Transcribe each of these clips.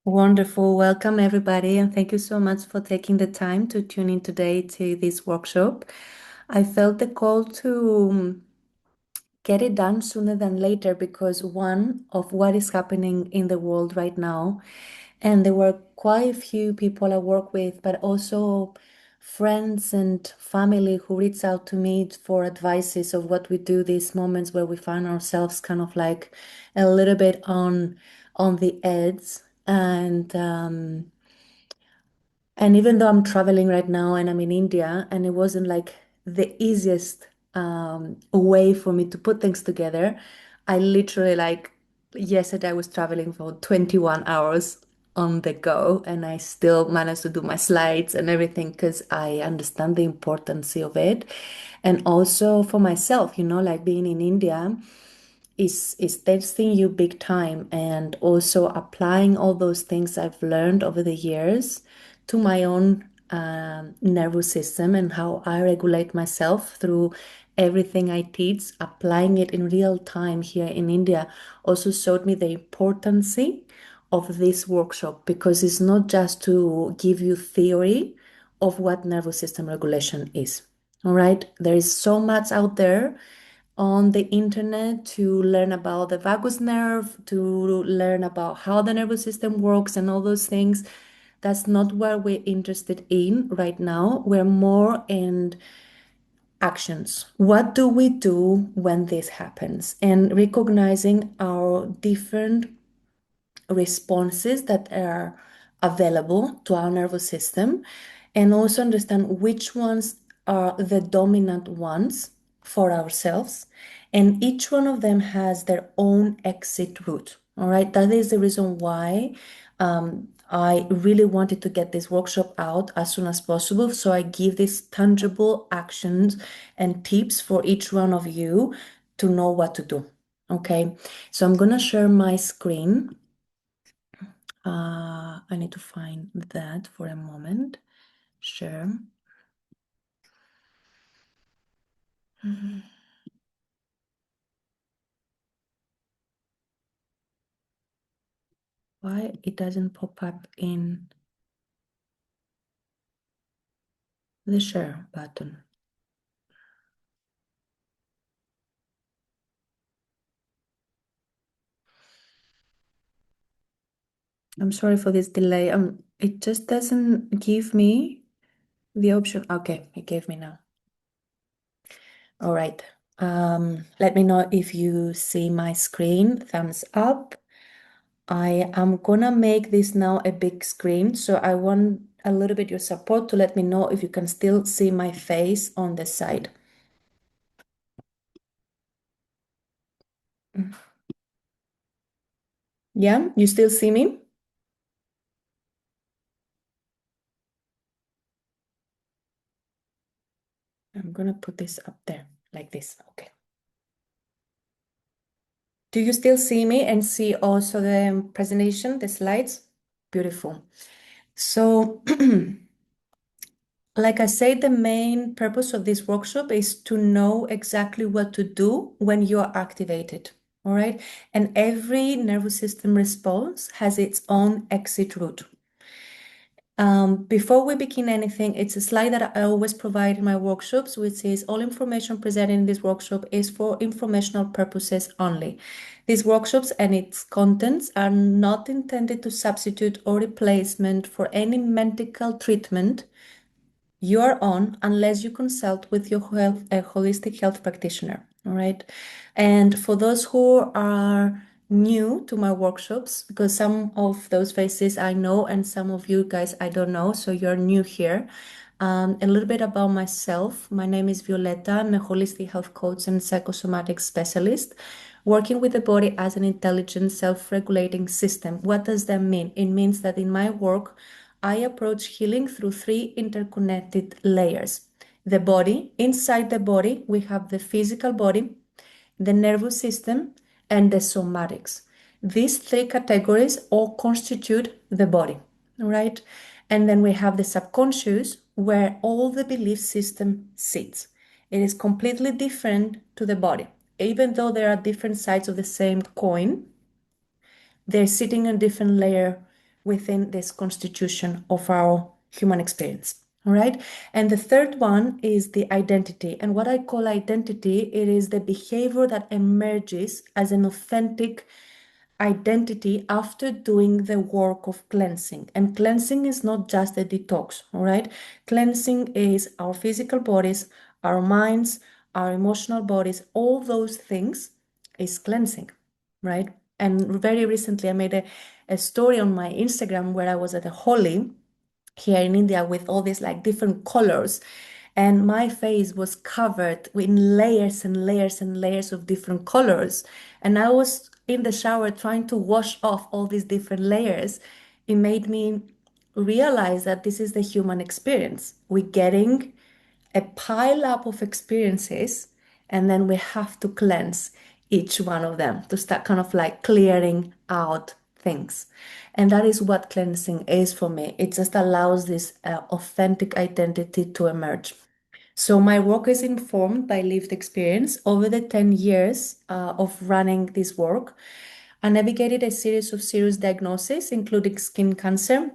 Wonderful. Welcome, everybody, and thank you so much for taking the time to tune in today to this workshop. I felt the call to get it done sooner than later because one of what is happening in the world right now, and there were quite a few people I work with, but also friends and family who reached out to me for advices of what we do these moments where we find ourselves kind of like a little bit on the edge and even though I'm traveling right now and I'm in India, and it wasn't like the easiest way for me to put things together, I literally like yesterday I was traveling for 21 hours on the go, and I still managed to do my slides and everything because I understand the importance of it. And also for myself, like being in India is testing you big time and also applying all those things I've learned over the years to my own nervous system and how I regulate myself through everything I teach. Applying it in real time here in India also showed me the importance of this workshop because it's not just to give you theory of what nervous system regulation is. All right, there is so much out there on the internet to learn about the vagus nerve, to learn about how the nervous system works and all those things. That's not what we're interested in right now. We're more in actions. What do we do when this happens? And recognizing our different responses that are available to our nervous system and also understand which ones are the dominant ones for ourselves. And each one of them has their own exit route. All right. That is the reason why I really wanted to get this workshop out as soon as possible. So I give these tangible actions and tips for each one of you to know what to do. Okay. So I'm going to share my screen. I need to find that for a moment. Sure. Mhm. Why it doesn't pop up in the share button? I'm sorry for this delay. It just doesn't give me the option. Okay, it gave me now. All right. Let me know if you see my screen. Thumbs up. I am gonna make this now a big screen, so I want a little bit your support to let me know if you can still see my face on the side. Mm. Yeah, you still see me? I'm gonna put this up there like this. Okay. Do you still see me and see also the presentation, the slides? Beautiful. So, like I said, the main purpose of this workshop is to know exactly what to do when you are activated. All right. And every nervous system response has its own exit route. Before we begin anything, it's a slide that I always provide in my workshops, which says all information presented in this workshop is for informational purposes only. These workshops and its contents are not intended to substitute or replacement for any medical treatment you are on unless you consult with your a holistic health practitioner. All right. And for those who are new to my workshops, because some of those faces I know and some of you guys I don't know, so you're new here. A little bit about myself. My name is Violetta. I'm a holistic health coach and psychosomatic specialist, working with the body as an intelligent, self-regulating system. What does that mean? It means that in my work, I approach healing through three interconnected layers. The body, inside the body, we have the physical body, the nervous system, and the somatics. These three categories all constitute the body, right? And then we have the subconscious, where all the belief system sits. It is completely different to the body. Even though there are different sides of the same coin, they're sitting in a different layer within this constitution of our human experience. All right. And the third one is the identity. And what I call identity, it is the behavior that emerges as an authentic identity after doing the work of cleansing. And cleansing is not just a detox, all right? Cleansing is our physical bodies, our minds, our emotional bodies, all those things is cleansing, right? And very recently, I made a story on my Instagram where I was at a Holi here in India with all these like different colors. And my face was covered in layers and layers and layers of different colors. And I was in the shower trying to wash off all these different layers. It made me realize that this is the human experience. We're getting a pile up of experiences, and then we have to cleanse each one of them to start kind of like clearing out things. And that is what cleansing is for me. It just allows this authentic identity to emerge. So my work is informed by lived experience. Over the 10 years of running this work, I navigated a series of serious diagnoses, including skin cancer,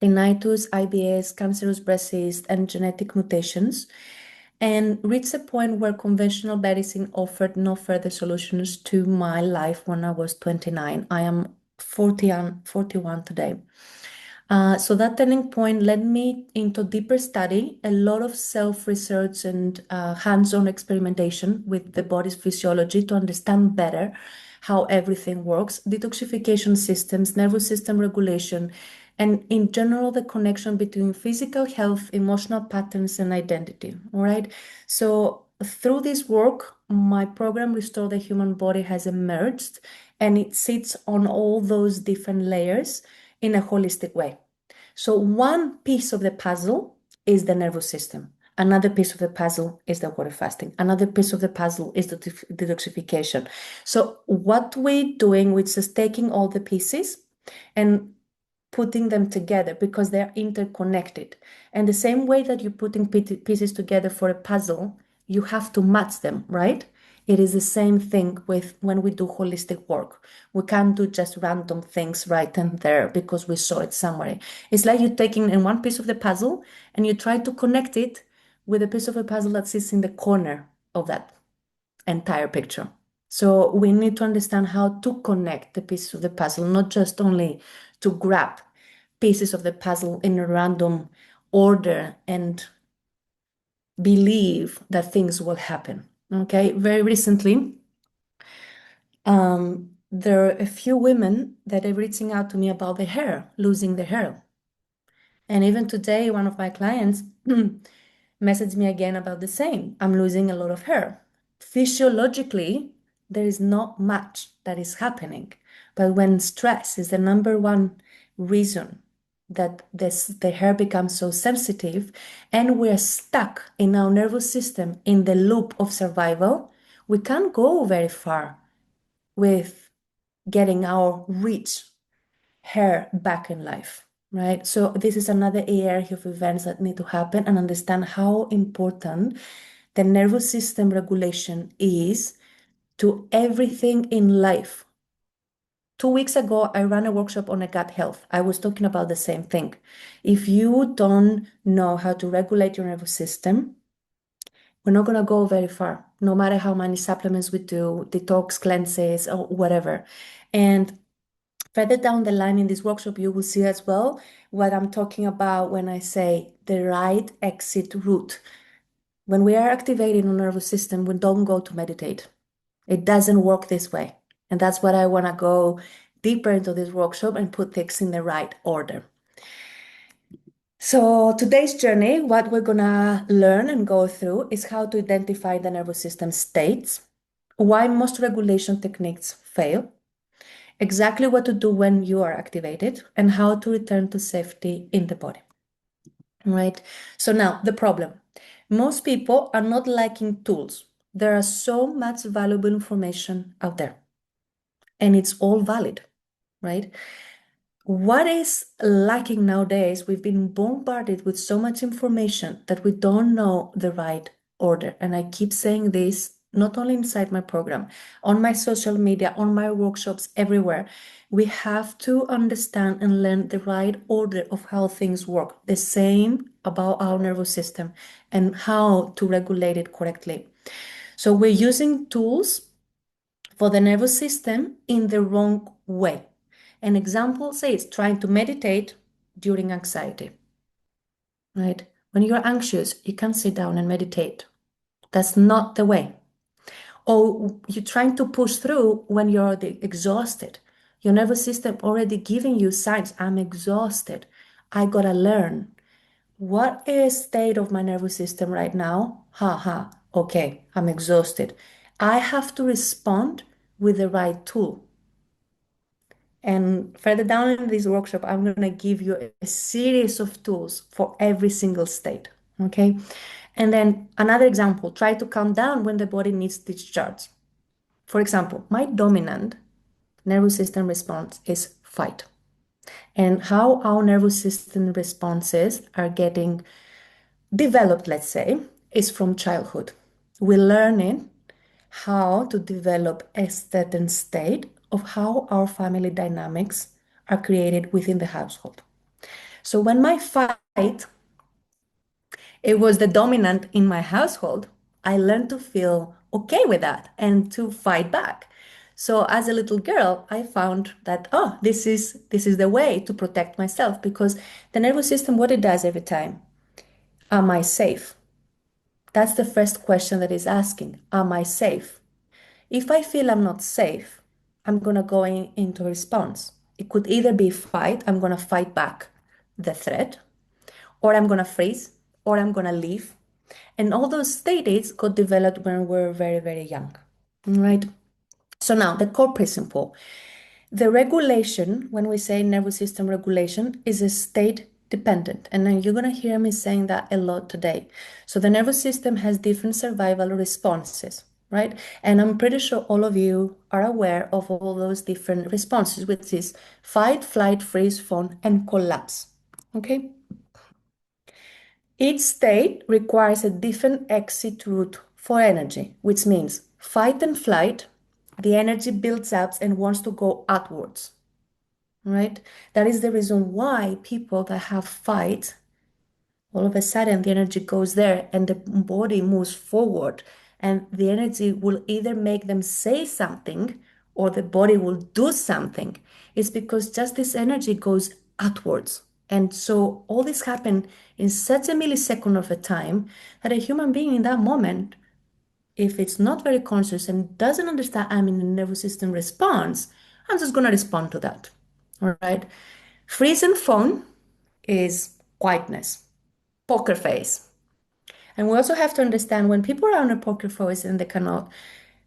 tinnitus, IBS, cancerous breast cyst, and genetic mutations, and reached a point where conventional medicine offered no further solutions to my life when I was 29. I am 41 today. So that turning point led me into deeper study, a lot of self-research and hands-on experimentation with the body's physiology to understand better how everything works, detoxification systems, nervous system regulation, and in general, the connection between physical health, emotional patterns, and identity. All right. So through this work, my program Restore the Human Body has emerged, and it sits on all those different layers in a holistic way. So one piece of the puzzle is the nervous system. Another piece of the puzzle is the water fasting. Another piece of the puzzle is the detoxification. So what we're doing, which is taking all the pieces and putting them together because they're interconnected. And the same way that you're putting pieces together for a puzzle, you have to match them, right? It is the same thing with when we do holistic work. We can't do just random things right and there because we saw it somewhere. It's like you're taking in one piece of the puzzle and you try to connect it with a piece of a puzzle that sits in the corner of that entire picture. So we need to understand how to connect the pieces of the puzzle, not just only to grab pieces of the puzzle in a random order and believe that things will happen. Okay, very recently, there are a few women that are reaching out to me about their hair, losing their hair. And even today, one of my clients messaged me again about the same. I'm losing a lot of hair. Physiologically, there is not much that is happening. But when stress is the number one reason that the hair becomes so sensitive and we're stuck in our nervous system in the loop of survival, we can't go very far with getting our rich hair back in life, right? So this is another area of events that need to happen and understand how important the nervous system regulation is to everything in life. 2 weeks ago, I ran a workshop on a gut health. I was talking about the same thing. If you don't know how to regulate your nervous system, we're not going to go very far, no matter how many supplements we do, detox cleanses, or whatever. And further down the line in this workshop, you will see as well what I'm talking about when I say the right exit route. When we are activating our nervous system, we don't go to meditate. It doesn't work this way. And that's what I want to go deeper into this workshop and put things in the right order. So today's journey, what we're gonna learn and go through is how to identify the nervous system states, why most regulation techniques fail, exactly what to do when you are activated, and how to return to safety in the body. Right? So now the problem. Most people are not lacking tools. There are so much valuable information out there, and it's all valid, right? What is lacking nowadays? We've been bombarded with so much information that we don't know the right order. And I keep saying this not only inside my program, on my social media, on my workshops, everywhere. We have to understand and learn the right order of how things work. The same about our nervous system and how to regulate it correctly. So we're using tools for the nervous system in the wrong way. An example says trying to meditate during anxiety, right? When you're anxious, you can sit down and meditate. That's not the way. Or you're trying to push through when you're already exhausted. Your nervous system already giving you signs. I'm exhausted. I gotta learn. What is state of my nervous system right now? Ha ha. Okay, I'm exhausted. I have to respond with the right tool. And further down in this workshop, I'm going to give you a series of tools for every single state. Okay. And then another example, try to calm down when the body needs discharge. For example, my dominant nervous system response is fight. And how our nervous system responses are getting developed, let's say, is from childhood. We learn it how to develop a certain state of how our family dynamics are created within the household. So when my fight, it was the dominant in my household, I learned to feel okay with that and to fight back. So as a little girl, I found that, oh, this is the way to protect myself, because the nervous system, what it does every time, am I safe? That's the first question that is asking, am I safe? If I feel I'm not safe, I'm gonna go into response. It could either be fight, I'm gonna fight back the threat, or I'm gonna freeze, or I'm gonna leave. And all those states got developed when we're very, very young. Right? So now the core principle. The regulation, when we say nervous system regulation, is a state dependent. And then you're going to hear me saying that a lot today. So the nervous system has different survival responses, right? And I'm pretty sure all of you are aware of all those different responses, which is fight, flight, freeze, fawn, and collapse. Okay? Each state requires a different exit route for energy, which means fight and flight, the energy builds up and wants to go outwards, right? That is the reason why people that have fight, all of a sudden the energy goes there and the body moves forward, and the energy will either make them say something or the body will do something. It's because just this energy goes outwards. And so all this happened in such a millisecond of a time that a human being in that moment, if it's not very conscious and doesn't understand I'm in a nervous system response, I'm just going to respond to that. All right. Freeze and fawn is quietness, poker face. And we also have to understand when people are on a poker face and they cannot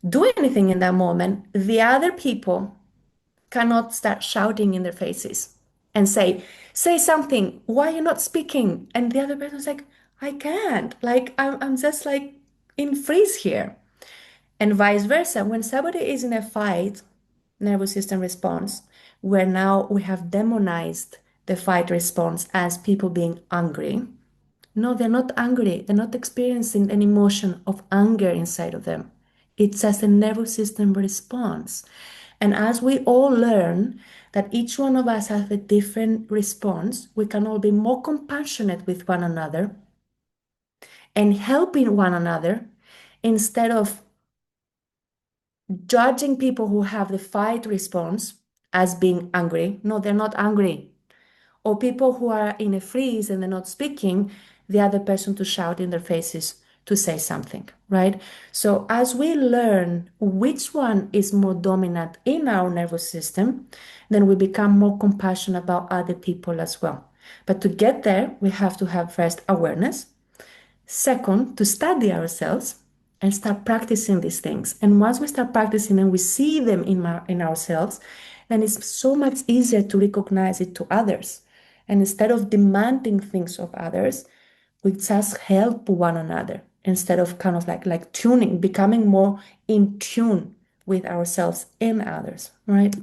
do anything in that moment, the other people cannot start shouting in their faces and say something, why are you not speaking? And the other person's like, I can't. Like, I'm just like in freeze here. And vice versa. When somebody is in a fight, nervous system response, where now we have demonized the fight response as people being angry. No, they're not angry. They're not experiencing an emotion of anger inside of them. It's just a nervous system response. And as we all learn that each one of us has a different response, we can all be more compassionate with one another and helping one another instead of judging people who have the fight response as being angry. No, they're not angry. Or people who are in a freeze and they're not speaking, the other person to shout in their faces to say something, right? So as we learn which one is more dominant in our nervous system, then we become more compassionate about other people as well. But to get there, we have to have first awareness. Second, to study ourselves and start practicing these things. And once we start practicing and we see them in ourselves, then it's so much easier to recognize it to others. And instead of demanding things of others, we just help one another instead of kind of like tuning, becoming more in tune with ourselves and others, right?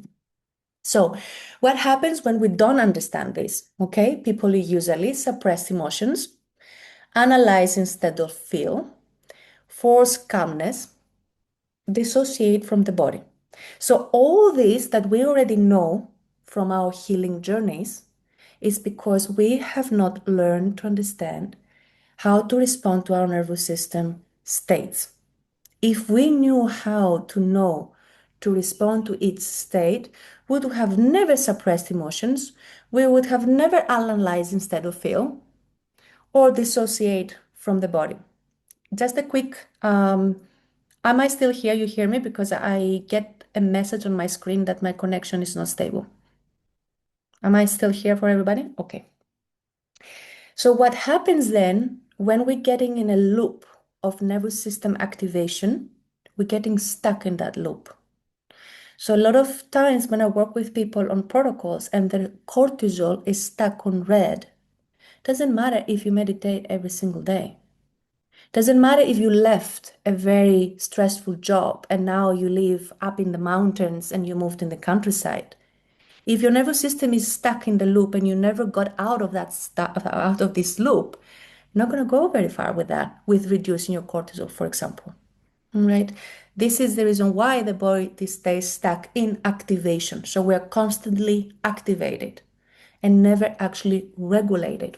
So, what happens when we don't understand this? Okay, people usually suppress emotions, analyze instead of feel, force calmness, dissociate from the body. So all this that we already know from our healing journeys is because we have not learned to understand how to respond to our nervous system states. If we knew how to know to respond to each state, we would have never suppressed emotions, we would have never analyzed instead of feel, or dissociate from the body. Just a quick, am I still here? You hear me? Because I get a message on my screen that my connection is not stable. Am I still here for everybody? Okay. So what happens then when we're getting in a loop of nervous system activation, we're getting stuck in that loop. So a lot of times when I work with people on protocols and their cortisol is stuck on red, doesn't matter if you meditate every single day. Doesn't matter if you left a very stressful job and now you live up in the mountains and you moved in the countryside. If your nervous system is stuck in the loop and you never got out of out of this loop, you're not going to go very far with that, with reducing your cortisol, for example. Right? This is the reason why the body stays stuck in activation. So we're constantly activated and never actually regulated.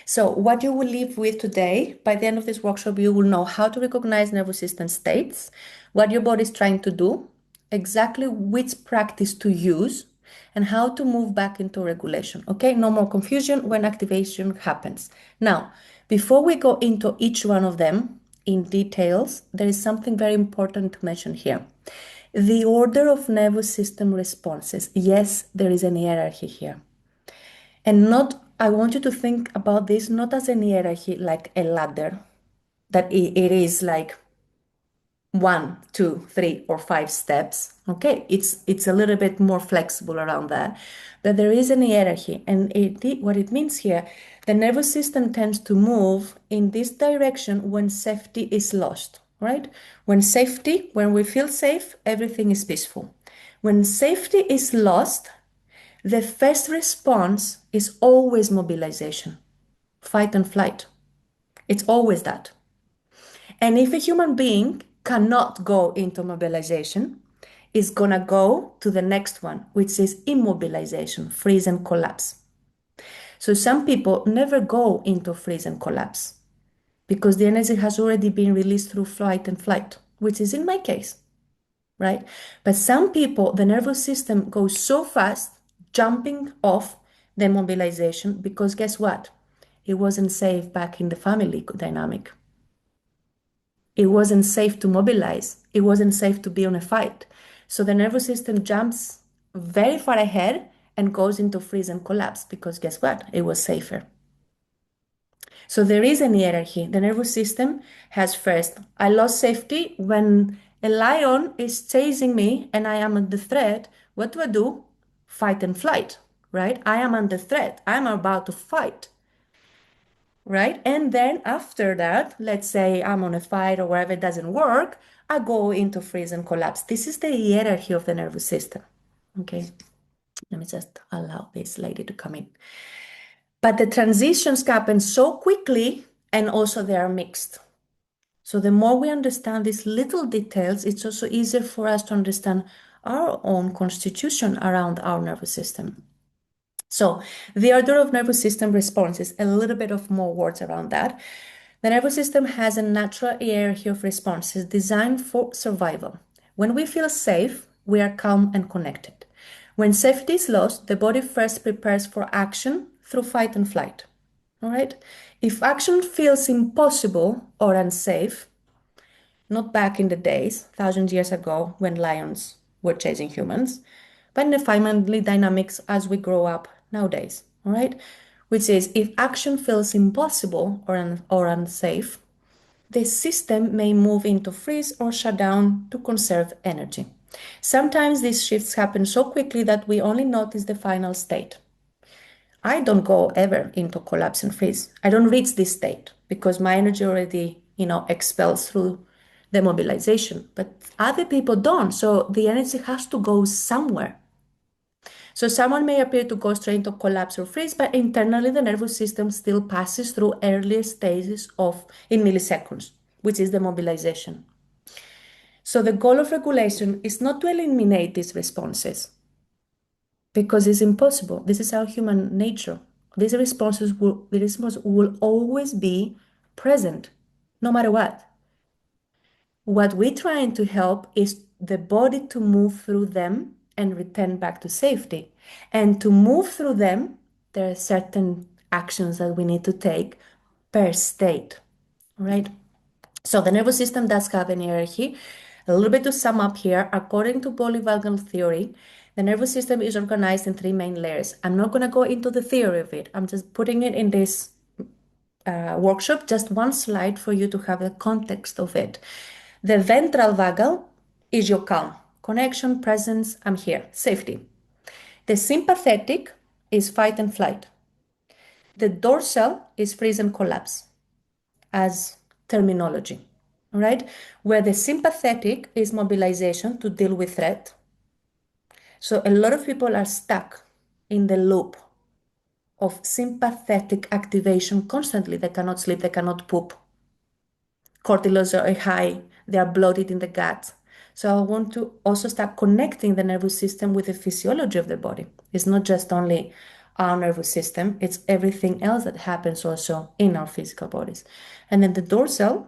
So what you will leave with today, by the end of this workshop, you will know how to recognize nervous system states, what your body is trying to do, exactly which practice to use, and how to move back into regulation. Okay, no more confusion when activation happens. Now, before we go into each one of them in details, there is something very important to mention here. The order of nervous system responses. Yes, there is an hierarchy here. And not, I want you to think about this not as an hierarchy like a ladder, that it is like 1, 2, 3, or 5 steps. Okay, it's a little bit more flexible around that. But there is an hierarchy, and what it means here, the nervous system tends to move in this direction when safety is lost, right? When we feel safe, everything is peaceful. When safety is lost, the first response is always mobilization, fight and flight. It's always that. And if a human being cannot go into mobilization, it's gonna go to the next one, which is immobilization, freeze and collapse. So some people never go into freeze and collapse because the energy has already been released through flight and flight, which is in my case, right? But some people, the nervous system goes so fast, jumping off the mobilization because guess what? It wasn't safe back in the family dynamic. It wasn't safe to mobilize. It wasn't safe to be on a fight. So the nervous system jumps very far ahead and goes into freeze and collapse because guess what? It was safer. So there is an hierarchy. The nervous system has first, I lost safety when a lion is chasing me and I am under threat. What do I do? Fight and flight, right? I am under threat. I'm about to fight, right? And then after that, let's say I'm on a fight or wherever it doesn't work, I go into freeze and collapse. This is the hierarchy of the nervous system. Okay, let me just allow this lady to come in. But the transitions happen so quickly and also they are mixed. So the more we understand these little details, it's also easier for us to understand our own constitution around our nervous system. So the order of nervous system responses, a little bit of more words around that. The nervous system has a natural hierarchy of responses designed for survival. When we feel safe, we are calm and connected. When safety is lost, the body first prepares for action through fight and flight. All right? If action feels impossible or unsafe, not back in the days, thousands of years ago, when lions were chasing humans, but in the family dynamics as we grow up nowadays, all right? Which is if action feels impossible or unsafe, the system may move into freeze or shut down to conserve energy. Sometimes these shifts happen so quickly that we only notice the final state. I don't go ever into collapse and freeze. I don't reach this state because my energy already, expels through the mobilization. But other people don't. So the energy has to go somewhere. So someone may appear to go straight into collapse or freeze, but internally the nervous system still passes through earlier stages in milliseconds, which is the mobilization. So the goal of regulation is not to eliminate these responses because it's impossible. This is our human nature. The response will always be present, no matter what. What we're trying to help is the body to move through them and return back to safety. And to move through them, there are certain actions that we need to take per state, right? So the nervous system does have an hierarchy. A little bit to sum up here, according to polyvagal theory, the nervous system is organized in three main layers. I'm not going to go into the theory of it. I'm just putting it in this workshop, just one slide for you to have the context of it. The ventral vagal is your calm, connection, presence, I'm here, safety. The sympathetic is fight and flight. The dorsal is freeze and collapse as terminology, right? Where the sympathetic is mobilization to deal with threat. So a lot of people are stuck in the loop of sympathetic activation constantly. They cannot sleep, they cannot poop. Cortisols are high, they are bloated in the gut. So I want to also start connecting the nervous system with the physiology of the body. It's not just only our nervous system, it's everything else that happens also in our physical bodies. And then the dorsal,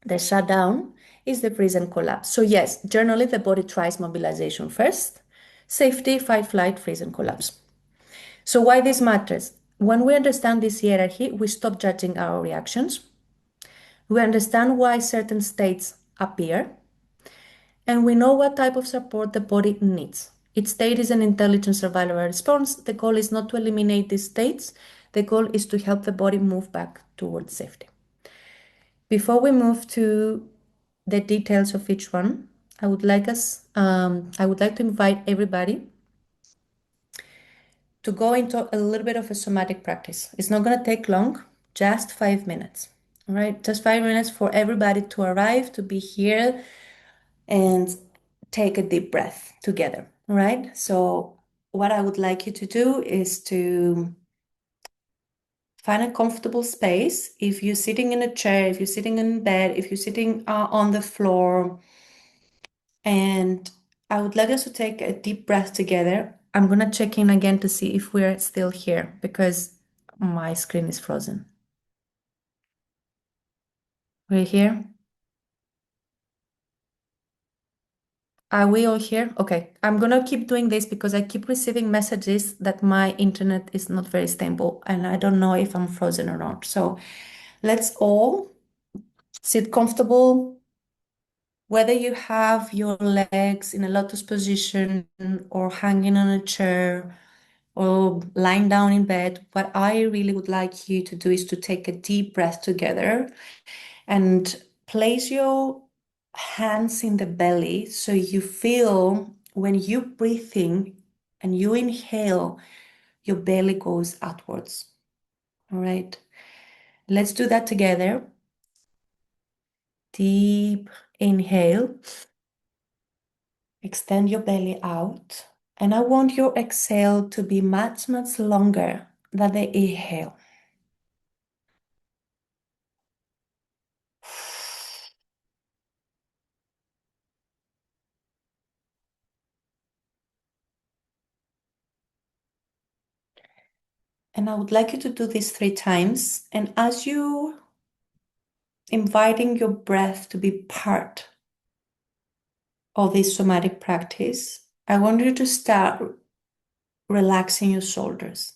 the shutdown, is the freeze and collapse. So yes, generally the body tries mobilization first, safety, fight, flight, freeze and collapse. So why this matters? When we understand this hierarchy, we stop judging our reactions. We understand why certain states appear, and we know what type of support the body needs. Each state is an intelligent survival response. The goal is not to eliminate these states, the goal is to help the body move back towards safety. Before we move to the details of each one, I would like to invite everybody to go into a little bit of a somatic practice. It's not going to take long, just 5 minutes. All right, just 5 minutes for everybody to arrive, to be here, and take a deep breath together. All right. So, what I would like you to do is to find a comfortable space. If you're sitting in a chair, if you're sitting in bed, if you're sitting on the floor, and I would like us to take a deep breath together. I'm going to check in again to see if we're still here because my screen is frozen. We're here. Are we all here? Okay, I'm gonna keep doing this because I keep receiving messages that my internet is not very stable and I don't know if I'm frozen or not. So let's all sit comfortable, whether you have your legs in a lotus position or hanging on a chair or lying down in bed. What I really would like you to do is to take a deep breath together and place your hands in the belly so you feel when you breathe in and you inhale, your belly goes outwards. All right, let's do that together. Deep inhale, extend your belly out, and I want your exhale to be much, much longer than the inhale. And I would like you to do this 3 times. And as you inviting your breath to be part of this somatic practice, I want you to start relaxing your shoulders.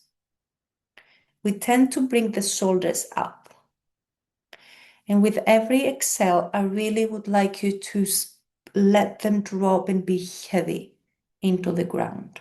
We tend to bring the shoulders up. And with every exhale, I really would like you to let them drop and be heavy into the ground.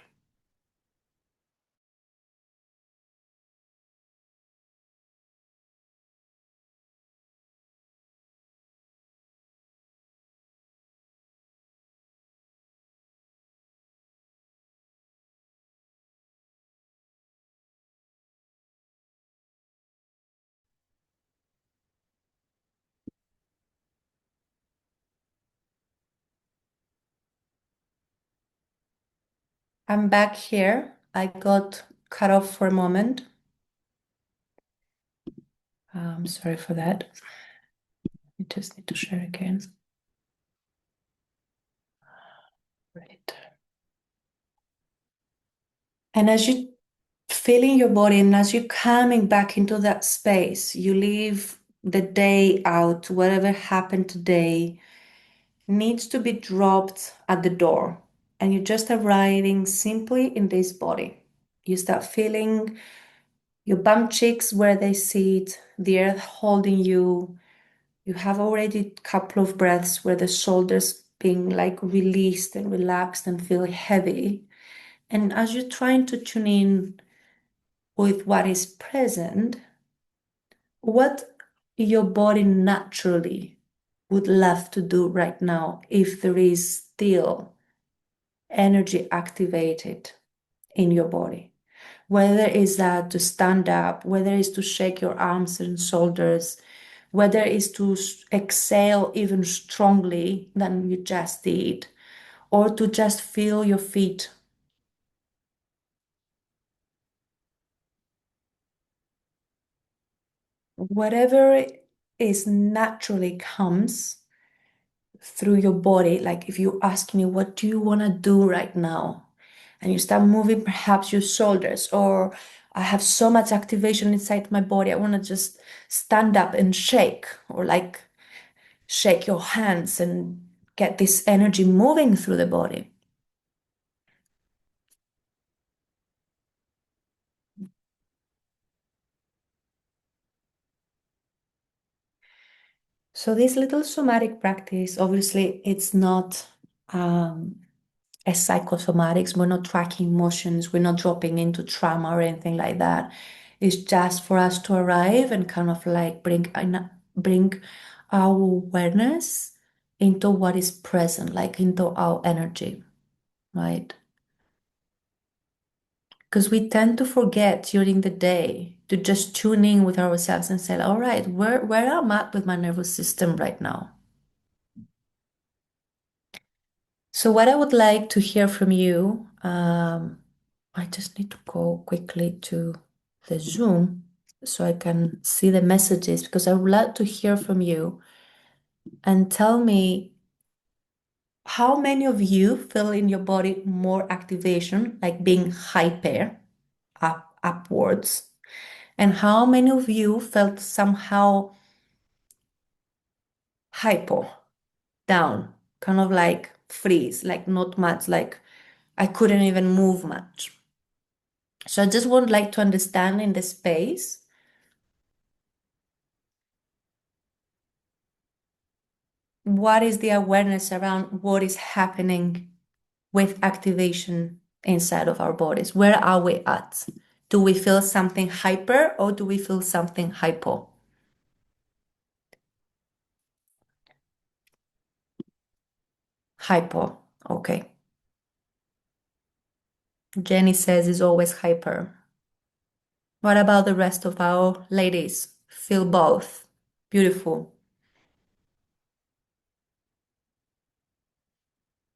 I'm back here. I got cut off for a moment. I'm sorry for that. I just need to share again. Right. And as you feeling your body and as you're coming back into that space, you leave the day out, whatever happened today needs to be dropped at the door. And you're just arriving simply in this body. You start feeling your bum cheeks where they sit, the earth holding you. You have already a couple of breaths where the shoulders being like released and relaxed and feel heavy. And as you're trying to tune in with what is present, what your body naturally would love to do right now if there is still energy activated in your body. Whether it's that to stand up, whether it's to shake your arms and shoulders, whether it's to exhale even strongly than you just did, or to just feel your feet. Whatever is naturally comes through your body. Like if you ask me, what do you want to do right now? And you start moving perhaps your shoulders, or I have so much activation inside my body. I want to just stand up and shake, or like shake your hands and get this energy moving through the body. So this little somatic practice, obviously, it's not um, a psychosomatics. We're not tracking emotions. We're not dropping into trauma or anything like that. It's just for us to arrive and kind of like bring our awareness into what is present, like into our energy, right? Because we tend to forget during the day to just tune in with ourselves and say, all right, where am I at with my nervous system right now? So, what I would like to hear from you, I just need to go quickly to the Zoom so I can see the messages because I would like to hear from you and tell me how many of you feel in your body more activation, like being hyper upwards, and how many of you felt somehow hypo down, kind of like freeze, like not much, like I couldn't even move much. So I just would like to understand in the space what is the awareness around what is happening with activation inside of our bodies. Where are we at? Do we feel something hyper or do we feel something hypo? Hypo. Okay. Jenny says is always hyper. What about the rest of our ladies? Feel both. Beautiful.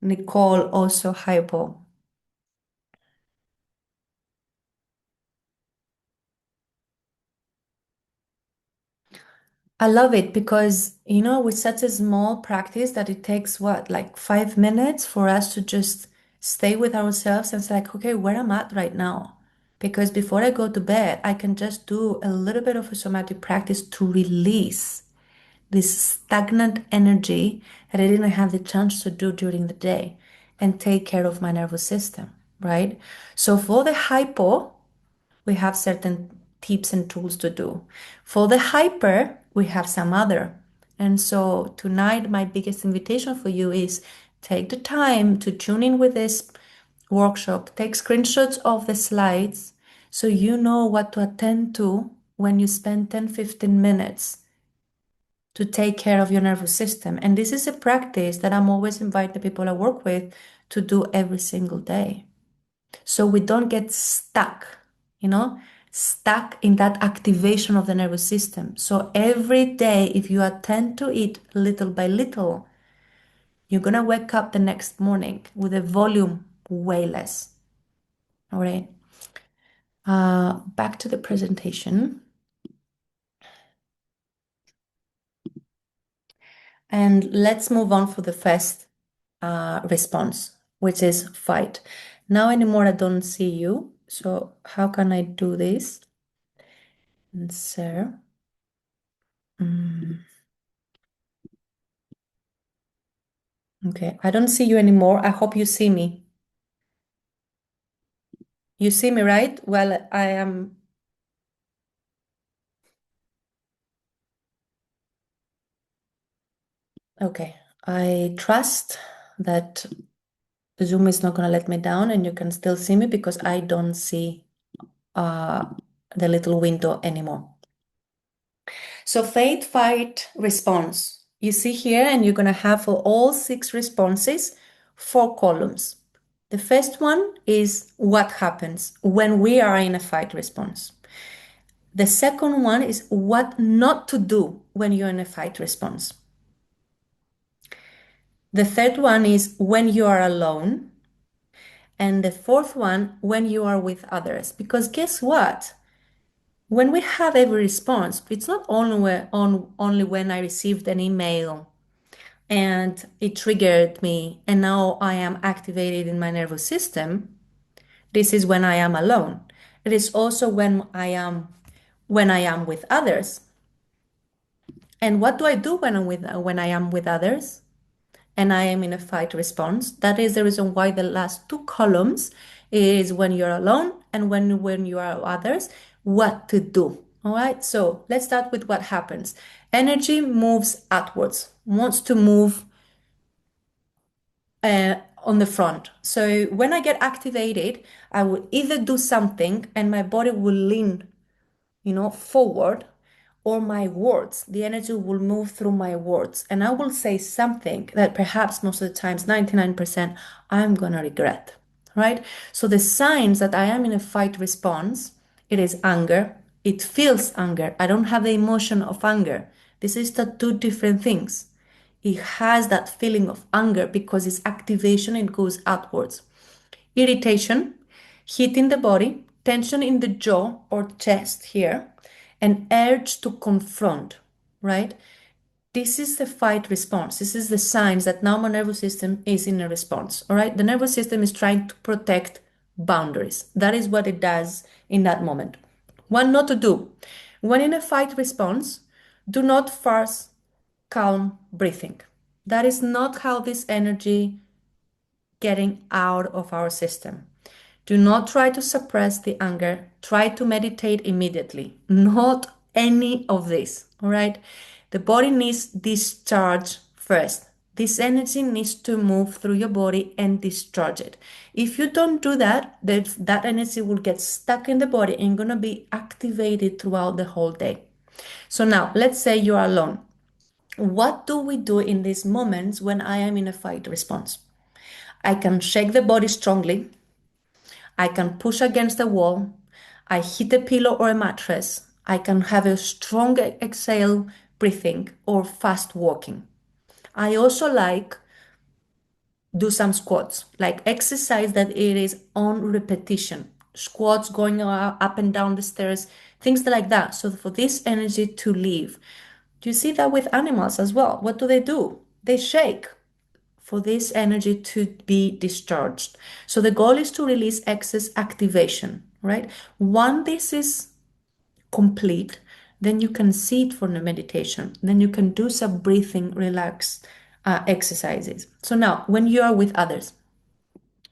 Nicole also hypo. I love it because, with such a small practice that it takes what, like 5 minutes for us to just stay with ourselves and say, like, okay, where am I at right now? Because before I go to bed, I can just do a little bit of a somatic practice to release this stagnant energy that I didn't have the chance to do during the day and take care of my nervous system, right? So for the hypo, we have certain tips and tools to do. For the hyper, we have some other. And so tonight, my biggest invitation for you is take the time to tune in with this workshop, take screenshots of the slides so you know what to attend to when you spend 10-15 minutes to take care of your nervous system. And this is a practice that I'm always inviting the people I work with to do every single day so we don't get stuck, you know, stuck in that activation of the nervous system. So every day, if you attend to it little by little, you're gonna wake up the next morning with a volume way less. All right. Back to the presentation. And let's move on for the first response. which is fight. Now anymore, I don't see you. So how can I do this? Sir. Mm, okay, I don't see you anymore. I hope you see me. You see me, right? Well, I am. Okay. I trust that Zoom is not going to let me down and you can still see me because I don't see uh, the little window anymore. So fate, fight, response. You see here, and you're going to have for all 6 responses, 4 columns. The first one is what happens when we are in a fight response. The second one is what not to do when you're in a fight response. The third one is when you are alone. And the fourth one, when you are with others. Because guess what? When we have every response, it's not only when I received an email and it triggered me, and now I am activated in my nervous system. This is when I am alone. It is also when I am with others. And what do I do when I am with others? And I am in a fight response. That is the reason why the last 2 columns is when you're alone and when you are others, what to do. All right. So let's start with what happens. Energy moves outwards, wants to move on the front. So when I get activated, I will either do something and my body will lean, forward, or my words, the energy will move through my words, and I will say something that perhaps most of the times, 99%, I'm gonna regret, right? So the signs that I am in a fight response, it is anger, it feels anger. I don't have the emotion of anger. This is the two different things. It has that feeling of anger because its activation, it goes outwards. Irritation, heat in the body, tension in the jaw or chest here, an urge to confront, right? This is the fight response. This is the signs that now my nervous system is in a response, all right? The nervous system is trying to protect boundaries. That is what it does in that moment. What not to do. When in a fight response, do not force calm breathing. That is not how this energy getting out of our system. Do not try to suppress the anger. Try to meditate immediately. Not any of this. All right. The body needs discharge first. This energy needs to move through your body and discharge it. If you don't do that, that energy will get stuck in the body and going to be activated throughout the whole day. So now, let's say you are alone. What do we do in these moments when I am in a fight response? I can shake the body strongly. I can push against the wall. I hit a pillow or a mattress. I can have a strong exhale breathing or fast walking. I also like do some squats, like exercise that it is on repetition. Squats going up and down the stairs, things like that. So for this energy to leave. Do you see that with animals as well? What do? They shake for this energy to be discharged. So the goal is to release excess activation, right? Once this is complete, then you can sit for the meditation. Then you can do some breathing, relax exercises. So now, when you are with others,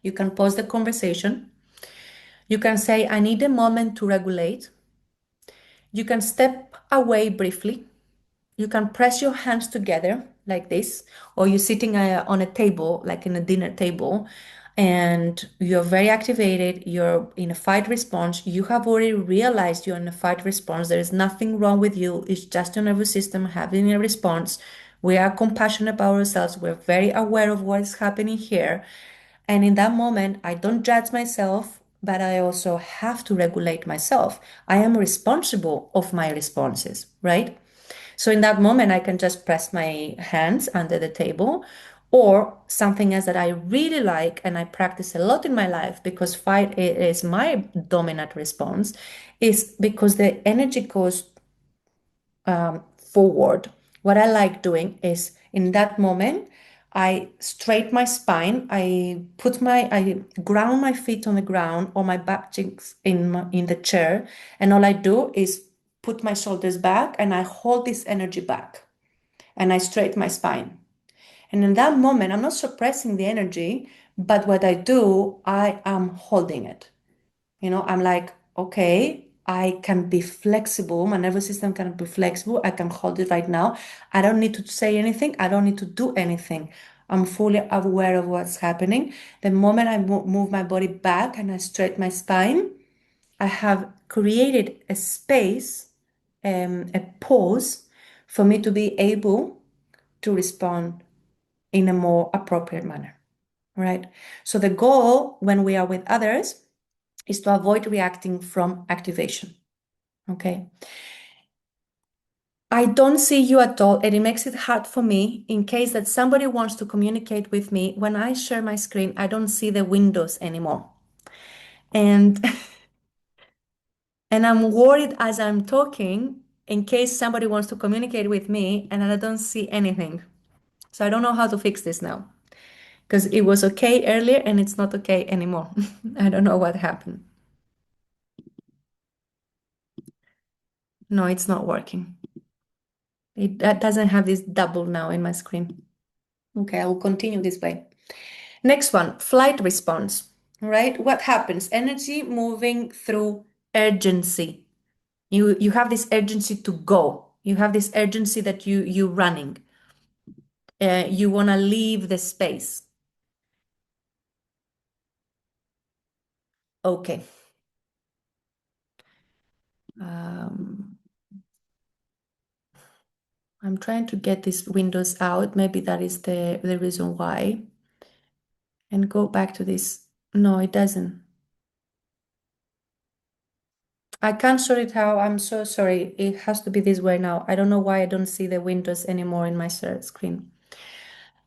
you can pause the conversation. You can say, I need a moment to regulate. You can step away briefly. You can press your hands together like this, or you're sitting on a table, like in a dinner table, and you're very activated. You're in a fight response. You have already realized you're in a fight response. There is nothing wrong with you. It's just your nervous system having a response. We are compassionate about ourselves. We're very aware of what is happening here. And in that moment, I don't judge myself, but I also have to regulate myself. I am responsible of my responses, right? So in that moment, I can just press my hands under the table, or something else that I really like and I practice a lot in my life because fight is my dominant response, is because the energy goes forward. What I like doing is in that moment, I straight my spine. I ground my feet on the ground or my back cheeks in the chair. And all I do is put my shoulders back and I hold this energy back and I straight my spine. And in that moment, I'm not suppressing the energy, but what I do, I am holding it. I'm like, okay, I can be flexible. My nervous system can be flexible. I can hold it right now. I don't need to say anything. I don't need to do anything. I'm fully aware of what's happening. The moment I move my body back and I straighten my spine, I have created a space, a pause for me to be able to respond in a more appropriate manner, right? So the goal when we are with others is to avoid reacting from activation. Okay. I don't see you at all, and it makes it hard for me in case that somebody wants to communicate with me. When I share my screen, I don't see the windows anymore. And and I'm worried as I'm talking in case somebody wants to communicate with me and I don't see anything. So I don't know how to fix this now because it was okay earlier and it's not okay anymore. I don't know what happened. No, it's not working. It that doesn't have this double now in my screen. Okay, I will continue this way. Next one, flight response, right? What happens? Energy moving through urgency. You have this urgency to go. You have this urgency that you running. You want to leave the space. Okay. Um, I'm trying to get these windows out. Maybe that is the reason why. And go back to this. No, it doesn't. I can't sort it out. I'm so sorry. It has to be this way now. I don't know why I don't see the windows anymore in my screen.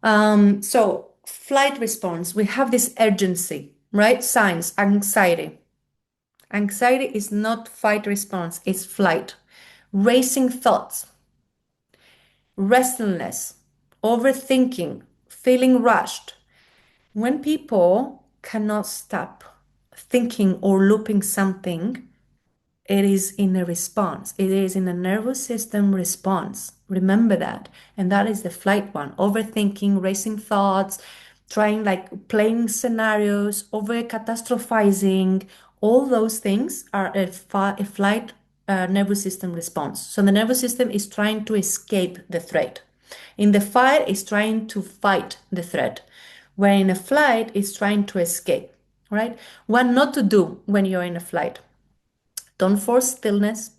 So flight response, we have this urgency, right? Signs, anxiety. Anxiety is not fight response, it's flight. Racing thoughts, restlessness, overthinking, feeling rushed. When people cannot stop thinking or looping something, it is in a response. It is in a nervous system response. Remember that. And that is the flight one. Overthinking, racing thoughts, trying like playing scenarios, over catastrophizing. All those things are a flight nervous system response. So the nervous system is trying to escape the threat. In the fight, it's trying to fight the threat. Where in a flight, it's trying to escape. Right? What not to do when you're in a flight. Don't force stillness.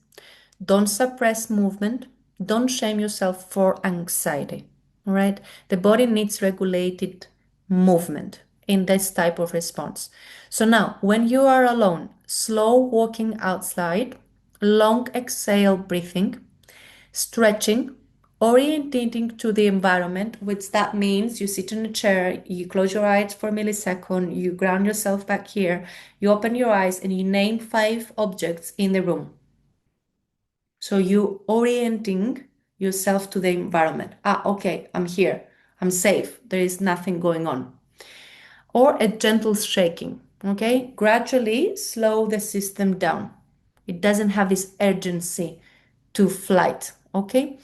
Don't suppress movement. Don't shame yourself for anxiety. All right. The body needs regulated movement in this type of response. So now, when you are alone, slow walking outside, long exhale breathing, stretching, orientating to the environment, which that means you sit in a chair, you close your eyes for a millisecond, you ground yourself back here, you open your eyes and you name 5 objects in the room. So you orienting yourself to the environment. Ah, okay, I'm here. I'm safe. There is nothing going on. Or a gentle shaking. Okay, gradually slow the system down. It doesn't have this urgency to flight. Okay,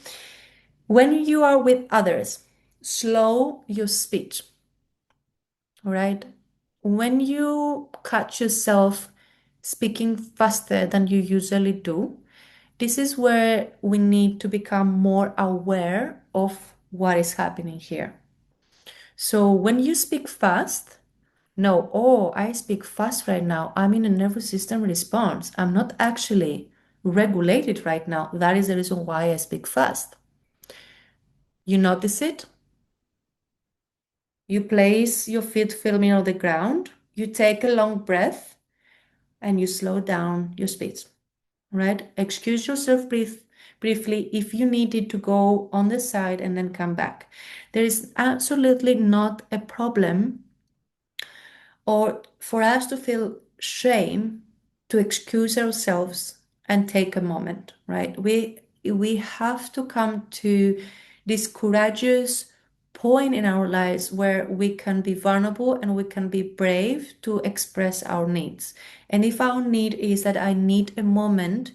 when you are with others, slow your speech. All right, when you catch yourself speaking faster than you usually do, this is where we need to become more aware of what is happening here. So when you speak fast, no, oh, I speak fast right now. I'm in a nervous system response. I'm not actually regulated right now. That is the reason why I speak fast. You notice it? You place your feet firmly on the ground. You take a long breath and you slow down your speech. Right? Excuse yourself briefly if you needed to go on the side and then come back. There is absolutely not a problem or for us to feel shame to excuse ourselves and take a moment, right? We have to come to this courageous point in our lives where we can be vulnerable and we can be brave to express our needs. And if our need is that I need a moment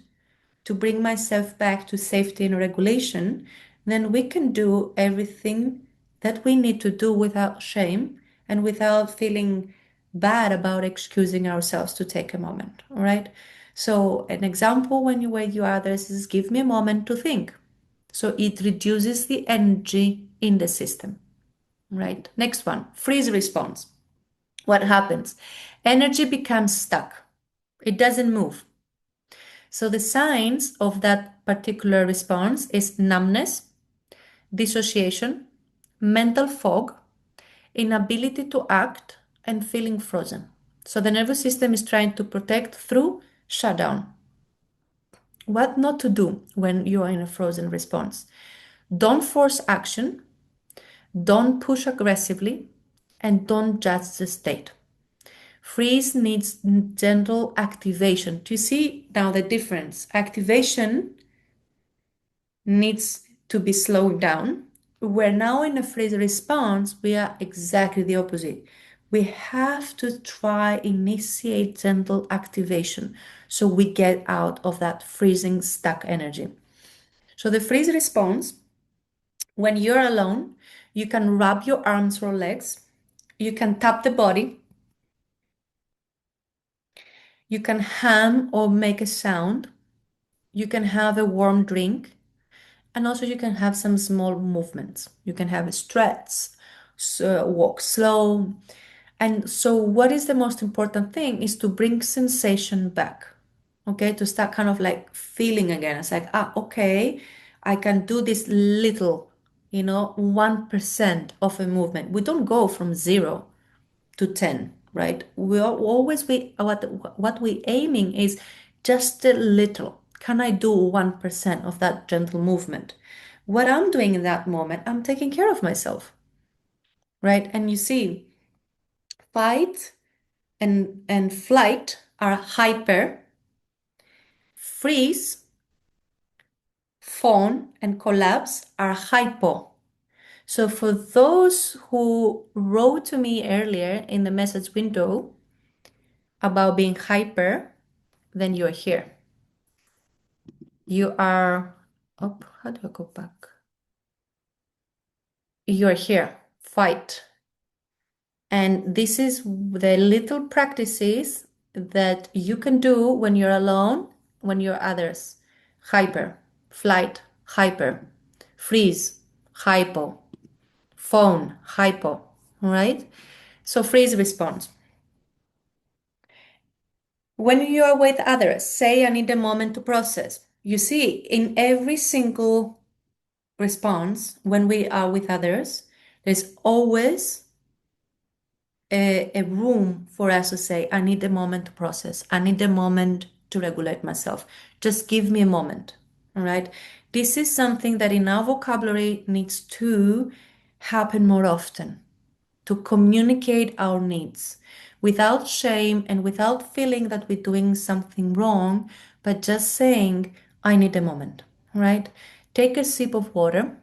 to bring myself back to safety and regulation, then we can do everything that we need to do without shame and without feeling bad about excusing ourselves to take a moment. All right. So, an example when you weigh you others is give me a moment to think. So, it reduces the energy in the system. Right. Next one, freeze response. What happens? Energy becomes stuck, it doesn't move. So the signs of that particular response is numbness, dissociation, mental fog, inability to act, and feeling frozen. So the nervous system is trying to protect through shutdown. What not to do when you are in a frozen response? Don't force action, don't push aggressively, and don't judge the state. Freeze needs gentle activation. Do you see now the difference? Activation needs to be slowed down. We're now in a freeze response, we are exactly the opposite. We have to try initiate gentle activation so we get out of that freezing stuck energy. So the freeze response, when you're alone, you can rub your arms or legs, you can tap the body, you can hum or make a sound, you can have a warm drink, and also you can have some small movements. You can have a stretch, so walk slow. And so what is the most important thing is to bring sensation back. Okay, to start kind of like feeling again. It's like, okay, I can do this little, 1% of a movement. We don't go from 0 to 10, right? We are always what we aiming is just a little. Can I do 1% of that gentle movement? What I'm doing in that moment, I'm taking care of myself, right? And you see, fight and flight are hyper, freeze, fawn, and collapse are hypo. So for those who wrote to me earlier in the message window about being hyper, then you're here. You are up. How do I go back? You're here. Fight. And this is the little practices that you can do when you're alone, when you're others. Hyper, flight, hyper, freeze, hypo, phone, hypo. All right? So freeze response. When you are with others, say I need a moment to process. You see, in every single response, when we are with others, there's always a room for us to say, I need a moment to process. I need a moment to regulate myself. Just give me a moment. All right. This is something that in our vocabulary needs to happen more often to communicate our needs without shame and without feeling that we're doing something wrong, but just saying, I need a moment. All right. Take a sip of water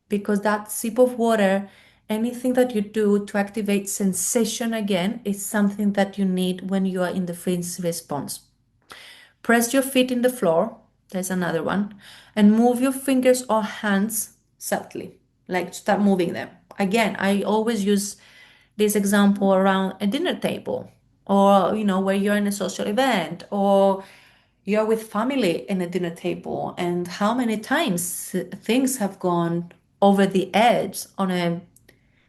because that sip of water, anything that you do to activate sensation again, is something that you need when you are in the freeze response. Press your feet in the floor, there's another one, and move your fingers or hands subtly, like start moving them. Again, I always use this example around a dinner table or, where you're in a social event or you're with family in a dinner table and how many times things have gone over the edge on a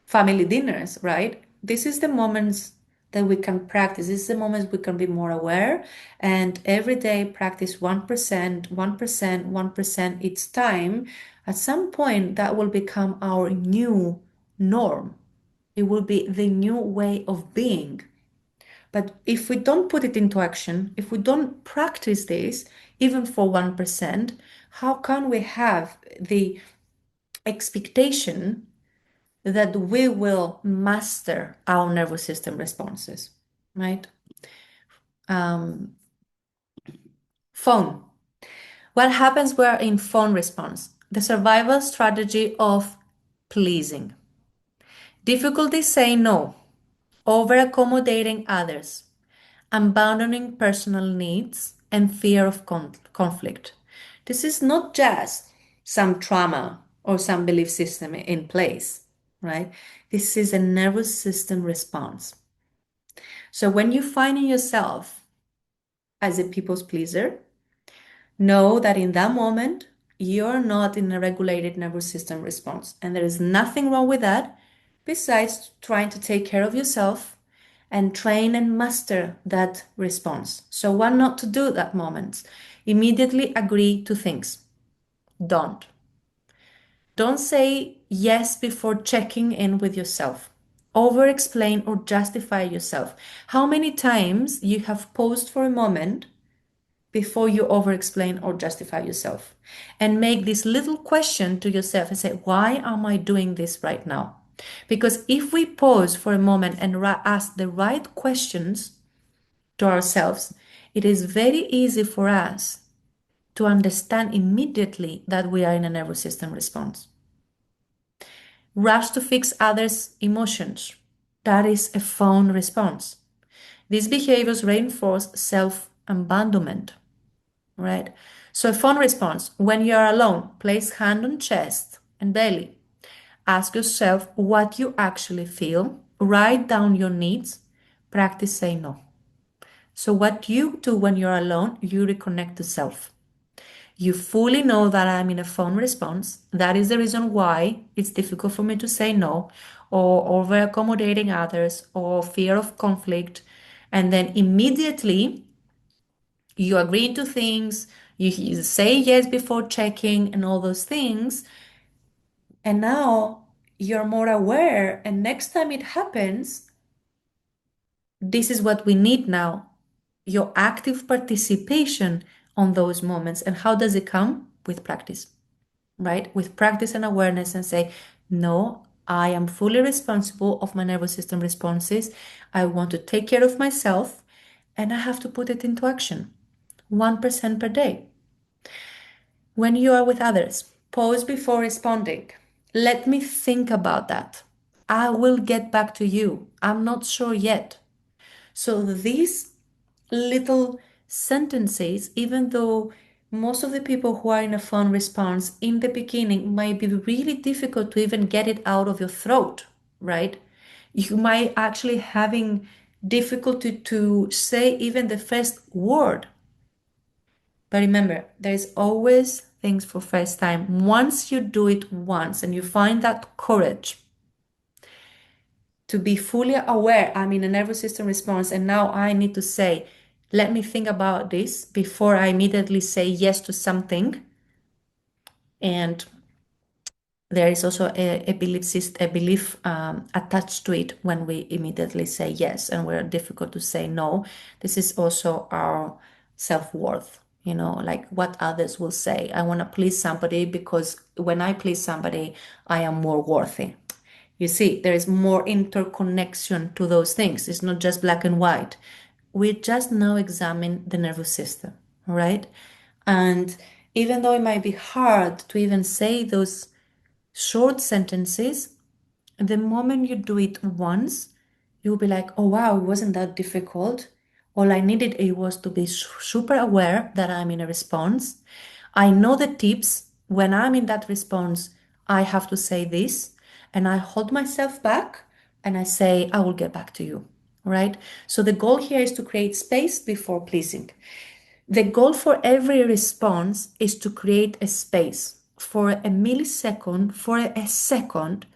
family dinners, right? This is the moments that we can practice. This is the moments we can be more aware and every day practice 1%, 1%, 1% each time. At some point, that will become our new norm. It will be the new way of being. But if we don't put it into action, if we don't practice this, even for 1%, how can we have the expectation that we will master our nervous system responses, right? Um, phone. What happens when we're in phone response? The survival strategy of pleasing. Difficulty saying no, over accommodating others, abandoning personal needs, and fear of conflict. This is not just some trauma or some belief system in place, right? This is a nervous system response. So when you find in yourself as a people's pleaser, know that in that moment, you're not in a regulated nervous system response. And there is nothing wrong with that, besides trying to take care of yourself and train and master that response. So, what not to do at that moment? Immediately agree to things. Don't. Don't say yes before checking in with yourself. Over explain or justify yourself. How many times you have paused for a moment before you over explain or justify yourself, and make this little question to yourself and say, why am I doing this right now? Because if we pause for a moment and ask the right questions to ourselves, it is very easy for us to understand immediately that we are in a nervous system response. Rush to fix others' emotions. That is a fawn response. These behaviors reinforce self abandonment, right? So, a phone response when you are alone, place hand on chest and belly. Ask yourself what you actually feel. Write down your needs. Practice say no. So, what you do when you're alone, you reconnect to self. You fully know that I'm in a phone response. That is the reason why it's difficult for me to say no, or over accommodating others, or fear of conflict. And then immediately you agree to things, you say yes before checking, and all those things. And now you're more aware. And next time it happens, this is what we need now, your active participation on those moments. And how does it come? With practice, right? With practice and awareness, and say, no, I am fully responsible of my nervous system responses. I want to take care of myself, and I have to put it into action 1% per day. When you are with others, pause before responding. Let me think about that. I will get back to you. I'm not sure yet. So these little sentences, even though most of the people who are in a phone response in the beginning might be really difficult to even get it out of your throat, right? You might actually having difficulty to say even the first word. But remember, there's always things for first time. Once you do it once and you find that courage to be fully aware, I'm in a nervous system response, and now I need to say, let me think about this before I immediately say yes to something. And there is also a belief system, a belief attached to it when we immediately say yes, and we're difficult to say no. This is also our self-worth, like what others will say. I want to please somebody because when I please somebody, I am more worthy. You see, there is more interconnection to those things. It's not just black and white. We just now examine the nervous system, right? And even though it might be hard to even say those short sentences, the moment you do it once, you'll be like, oh wow, it wasn't that difficult. All I needed it was to be super aware that I'm in a response. I know the tips. When I'm in that response, I have to say this, and I hold myself back and I say, I will get back to you. Right? So the goal here is to create space before pleasing. The goal for every response is to create a space for a millisecond, for a second,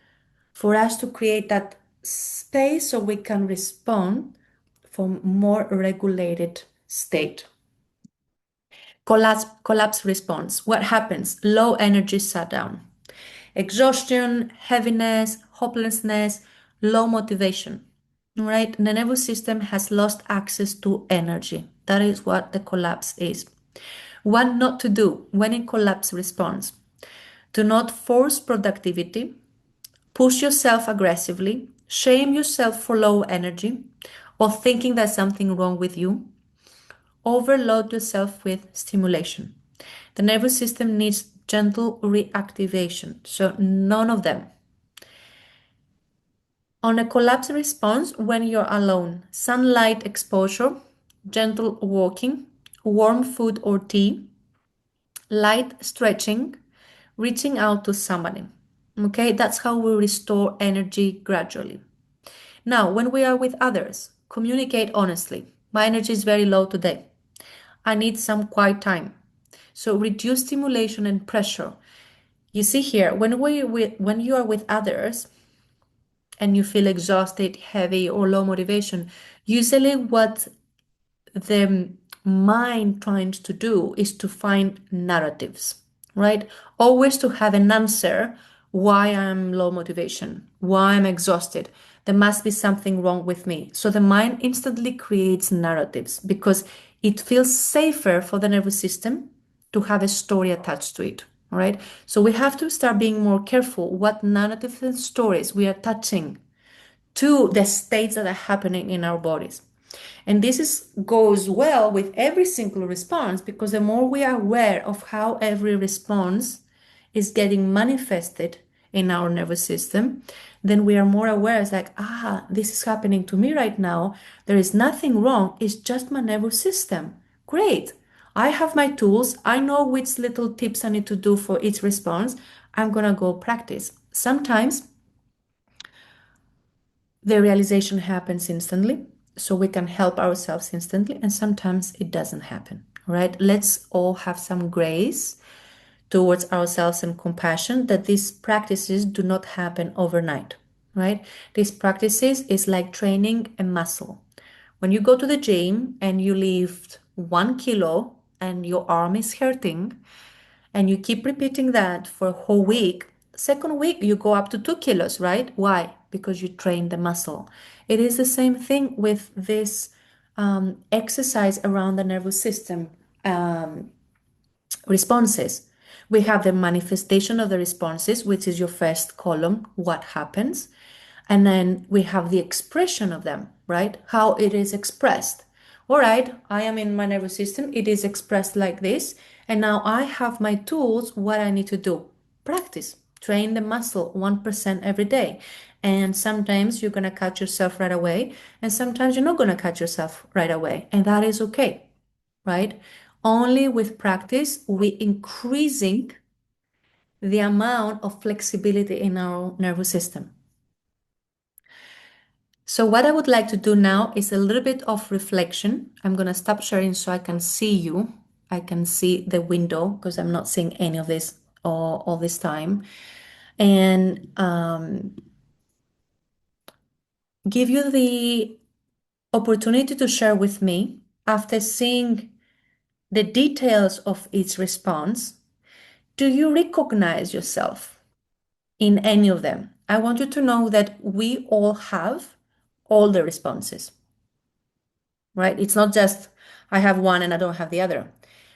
for us to create that space so we can respond from more regulated state. Collapse response. What happens? Low energy shutdown. Exhaustion, heaviness, hopelessness, low motivation. Right? The nervous system has lost access to energy. That is what the collapse is. What not to do when in collapse response. Do not force productivity, push yourself aggressively, shame yourself for low energy, or thinking there's something wrong with you. Overload yourself with stimulation. The nervous system needs gentle reactivation, so none of them. On a collapse response, when you're alone, sunlight exposure, gentle walking, warm food or tea, light stretching, reaching out to somebody. Okay, that's how we restore energy gradually. Now, when we are with others, communicate honestly. My energy is very low today. I need some quiet time. So reduce stimulation and pressure. You see here, when you are with others and you feel exhausted, heavy, or low motivation, usually what the mind tries to do is to find narratives, right? Always to have an answer why I'm low motivation, why I'm exhausted. There must be something wrong with me. So the mind instantly creates narratives because it feels safer for the nervous system to have a story attached to it. All right. So we have to start being more careful what narratives and stories we are attaching to the states that are happening in our bodies. And goes well with every single response because the more we are aware of how every response is getting manifested in our nervous system, then we are more aware. It's like, this is happening to me right now. There is nothing wrong. It's just my nervous system. Great. I have my tools. I know which little tips I need to do for each response. I'm going to go practice. Sometimes the realization happens instantly, so we can help ourselves instantly, and sometimes it doesn't happen. Right? Let's all have some grace towards ourselves and compassion that these practices do not happen overnight. Right? These practices is like training a muscle. When you go to the gym and you lift 1 kilo and your arm is hurting, and you keep repeating that for a whole week, second week you go up to 2 kilos, right? Why? Because you train the muscle. It is the same thing with this exercise around the nervous system responses. We have the manifestation of the responses, which is your first column, what happens. And then we have the expression of them, right? How it is expressed. All right, I am in my nervous system. It is expressed like this. And now I have my tools, what I need to do. Practice, train the muscle 1% every day. And sometimes you're going to catch yourself right away. And sometimes you're not going to catch yourself right away. And that is okay, right? Only with practice, we increasing the amount of flexibility in our nervous system. So what I would like to do now is a little bit of reflection. I'm going to stop sharing so I can see you. I can see the window because I'm not seeing any of this all this time. And give you the opportunity to share with me after seeing the details of each response. Do you recognize yourself in any of them? I want you to know that we all have all the responses, right? It's not just I have one and I don't have the other.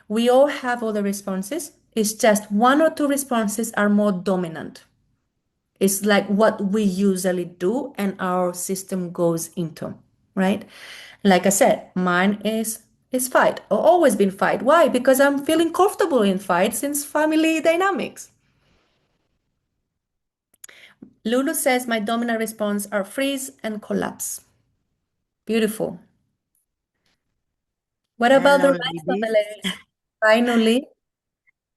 We all have all the responses. It's just one or two responses are more dominant. It's like what we usually do and our system goes into, right? Like I said, mine is fight or always been fight. Why? Because I'm feeling comfortable in fight since family dynamics. Lulu says my dominant response are freeze and collapse. Beautiful. What And about the now, rest of the ladies, ladies?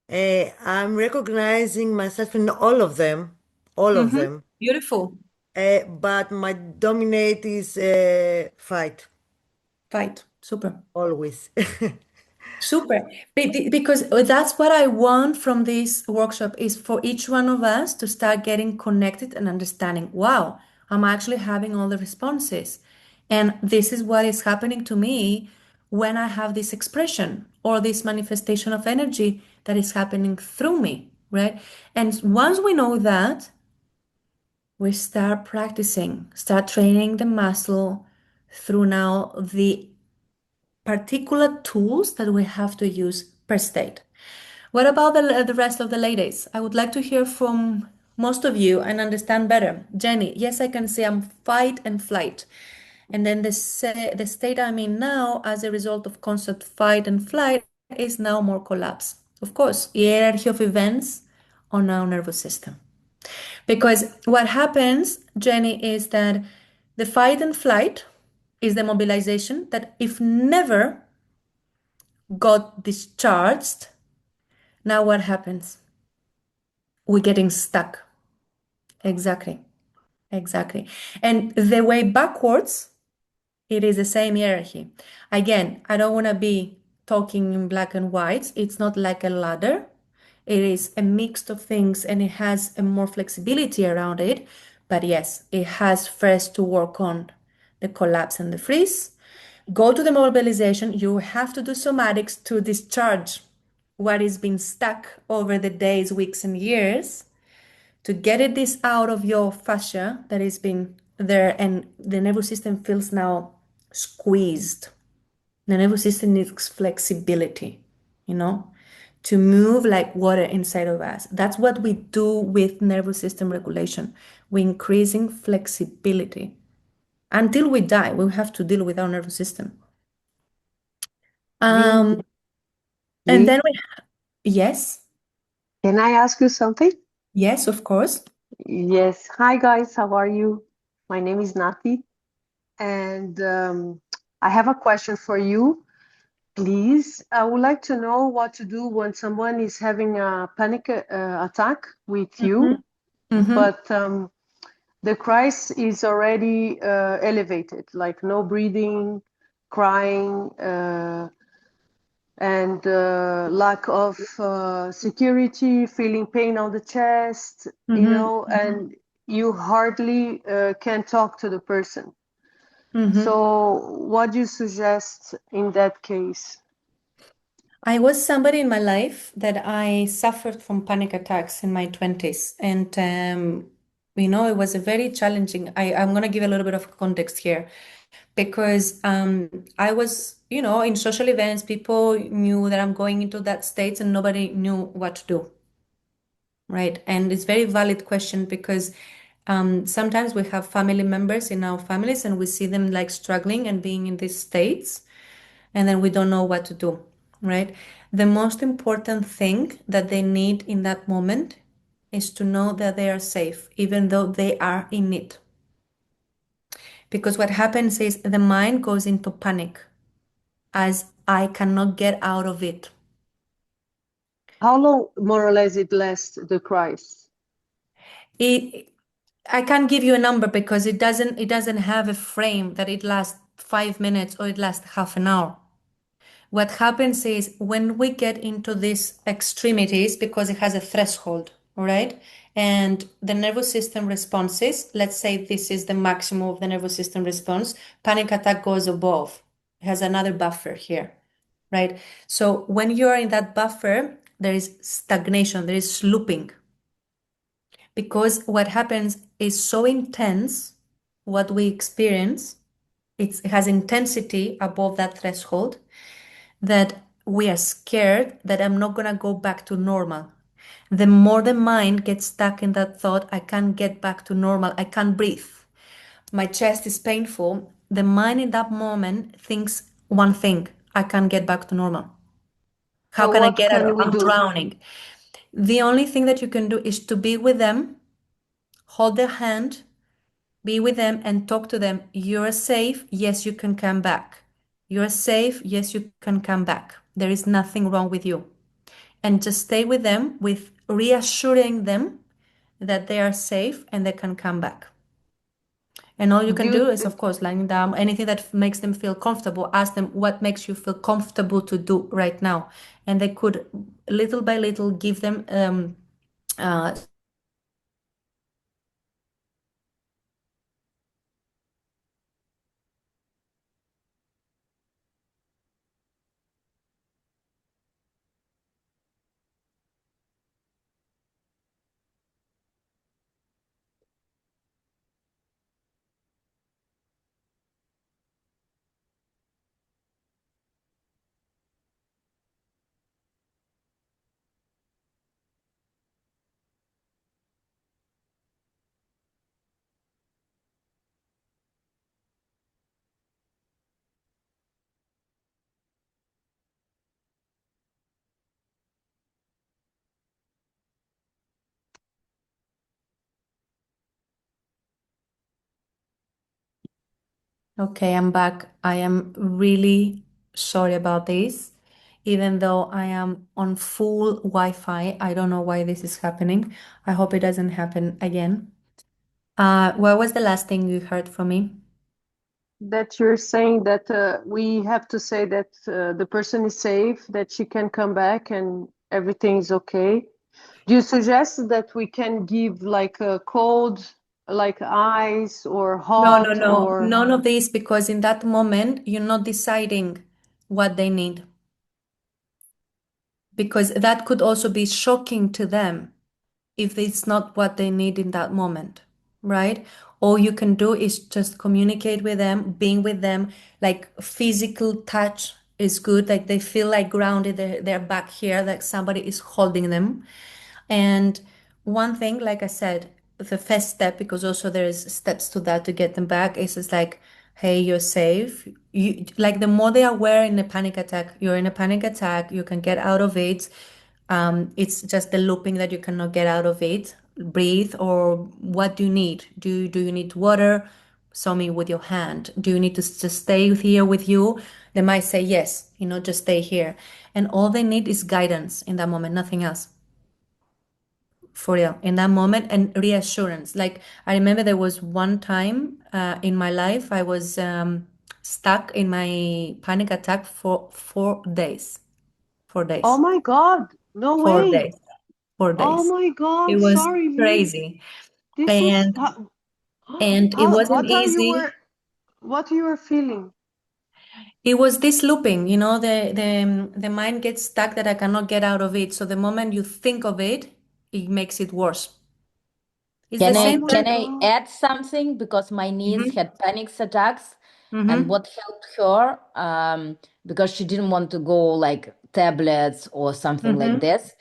Finally. I'm recognizing myself in all of them, all of Mm-hmm. them. Beautiful. But my dominate is fight, Fight. Super. always. Super. Because that's what I want from this workshop is for each one of us to start getting connected and understanding, wow, I'm actually having all the responses. And this is what is happening to me when I have this expression or this manifestation of energy that is happening through me, right? And once we know that, we start practicing, start training the muscle through now the particular tools that we have to use per state. What about the rest of the ladies? I would like to hear from most of you and understand better. Jenny, yes, I can say I'm fight and flight. And then the state I'm in now, as a result of constant fight and flight, is now more collapse. Of course, hierarchy of events on our nervous system. Because what happens, Jenny, is that the fight and flight is the mobilization that if never got discharged, now what happens? We're getting stuck. Exactly. Exactly. And the way backwards, it is the same hierarchy. Again, I don't want to be talking in black and white. It's not like a ladder. It is a mix of things and it has a more flexibility around it. But yes, it has first to work on the collapse and the freeze. Go to the mobilization. You have to do somatics to discharge what is being stuck over the days, weeks, and years to get it this out of your fascia that has been there and the nervous system feels now squeezed. The nervous system needs flexibility, you know, to move like water inside of us. That's what we do with nervous system regulation. We're increasing flexibility. Until we die, we have to deal with our nervous system. You, Um, and me, then we, yes, can I ask you something? yes, of course. Yes. Hi, guys. How are you? My name is Nati, and I have a question for you. Please, I would like to know what to do when someone is having a panic attack with Mm-hmm. you, Mm-hmm. but the crisis is already elevated, like no breathing, crying, and lack of security, feeling pain on the chest, Mm-hmm. and you hardly can talk to the person. Mm-hmm. So, what do you suggest in that case? I was somebody in my life that I suffered from panic attacks in my 20s. And, it was a very challenging. I'm going to give a little bit of context here because I was, in social events, people knew that I'm going into that state and nobody knew what to do, right? And it's very valid question because sometimes we have family members in our families and we see them like struggling and being in these states and then we don't know what to do, right? The most important thing that they need in that moment is to know that they are safe, even though they are in it. Because what happens is the mind goes into panic as I cannot get out of it. How long, more or less, it lasts the crisis? It I can't give you a number because it doesn't have a frame that it lasts 5 minutes or it lasts half an hour. What happens is when we get into these extremities, because it has a threshold, right? And the nervous system responses, let's say this is the maximum of the nervous system response, panic attack goes above. It has another buffer here, right? So when you're in that buffer, there is stagnation, there is looping, because what happens is so intense, what we experience, it has intensity above that threshold that we are scared that I'm not going to go back to normal. The more the mind gets stuck in that thought, I can't get back to normal, I can't breathe, my chest is painful, the mind in that moment thinks one thing: I can't get back to normal. How So, can I what get out? can we I'm do? drowning. The only thing that you can do is to be with them, hold their hand, be with them and talk to them. You're safe. Yes, you can come back. You're safe. Yes, you can come back. There is nothing wrong with you. And just stay with them with reassuring them that they are safe and they can come back. And all you can Do do is, of course, lying down, anything that makes them feel comfortable. Ask them what makes you feel comfortable to do right now. And they could, little by little, give them uh, Okay, I'm back. I am really sorry about this. Even though I am on full Wi-Fi, I don't know why this is happening. I hope it doesn't happen again. What was the last thing you heard from me? That you're saying that we have to say that the person is safe, that she can come back and everything is okay. Do you suggest that we can give like a cold, like ice or No, no, hot no. or None of this because in that moment you're not deciding what they need because that could also be shocking to them if it's not what they need in that moment, right? All you can do is just communicate with them, being with them, like physical touch is good, like they feel like grounded, they're back here, like somebody is holding them. And one thing, like I said, the first step, because also there's steps to that to get them back, is just like, hey, you're safe. You like the more they are aware in a panic attack, you're in a panic attack, you can get out of it. It's just the looping that you cannot get out of it. Breathe, or what do you need? Do you need water? Show me with your hand. Do you need to just stay here with you? They might say yes, just stay here. And all they need is guidance in that moment, nothing else, for real, in that moment, and reassurance. Like I remember there was one time in my life I was stuck in my panic attack for 4 days. 4 days. oh my God, no four way. days 4 days. Oh my It God, was sorry, V. crazy. This is and and it how wasn't easy. what you were feeling? It was this looping, the mind gets stuck that I cannot get out of it, so the moment you think of it, it makes it worse. It's the Can Oh I same my can thing. I God. add something because my niece Hmm. had panic attacks, and Hmm. what helped her, because she didn't want to go like tablets or something like Hmm. this,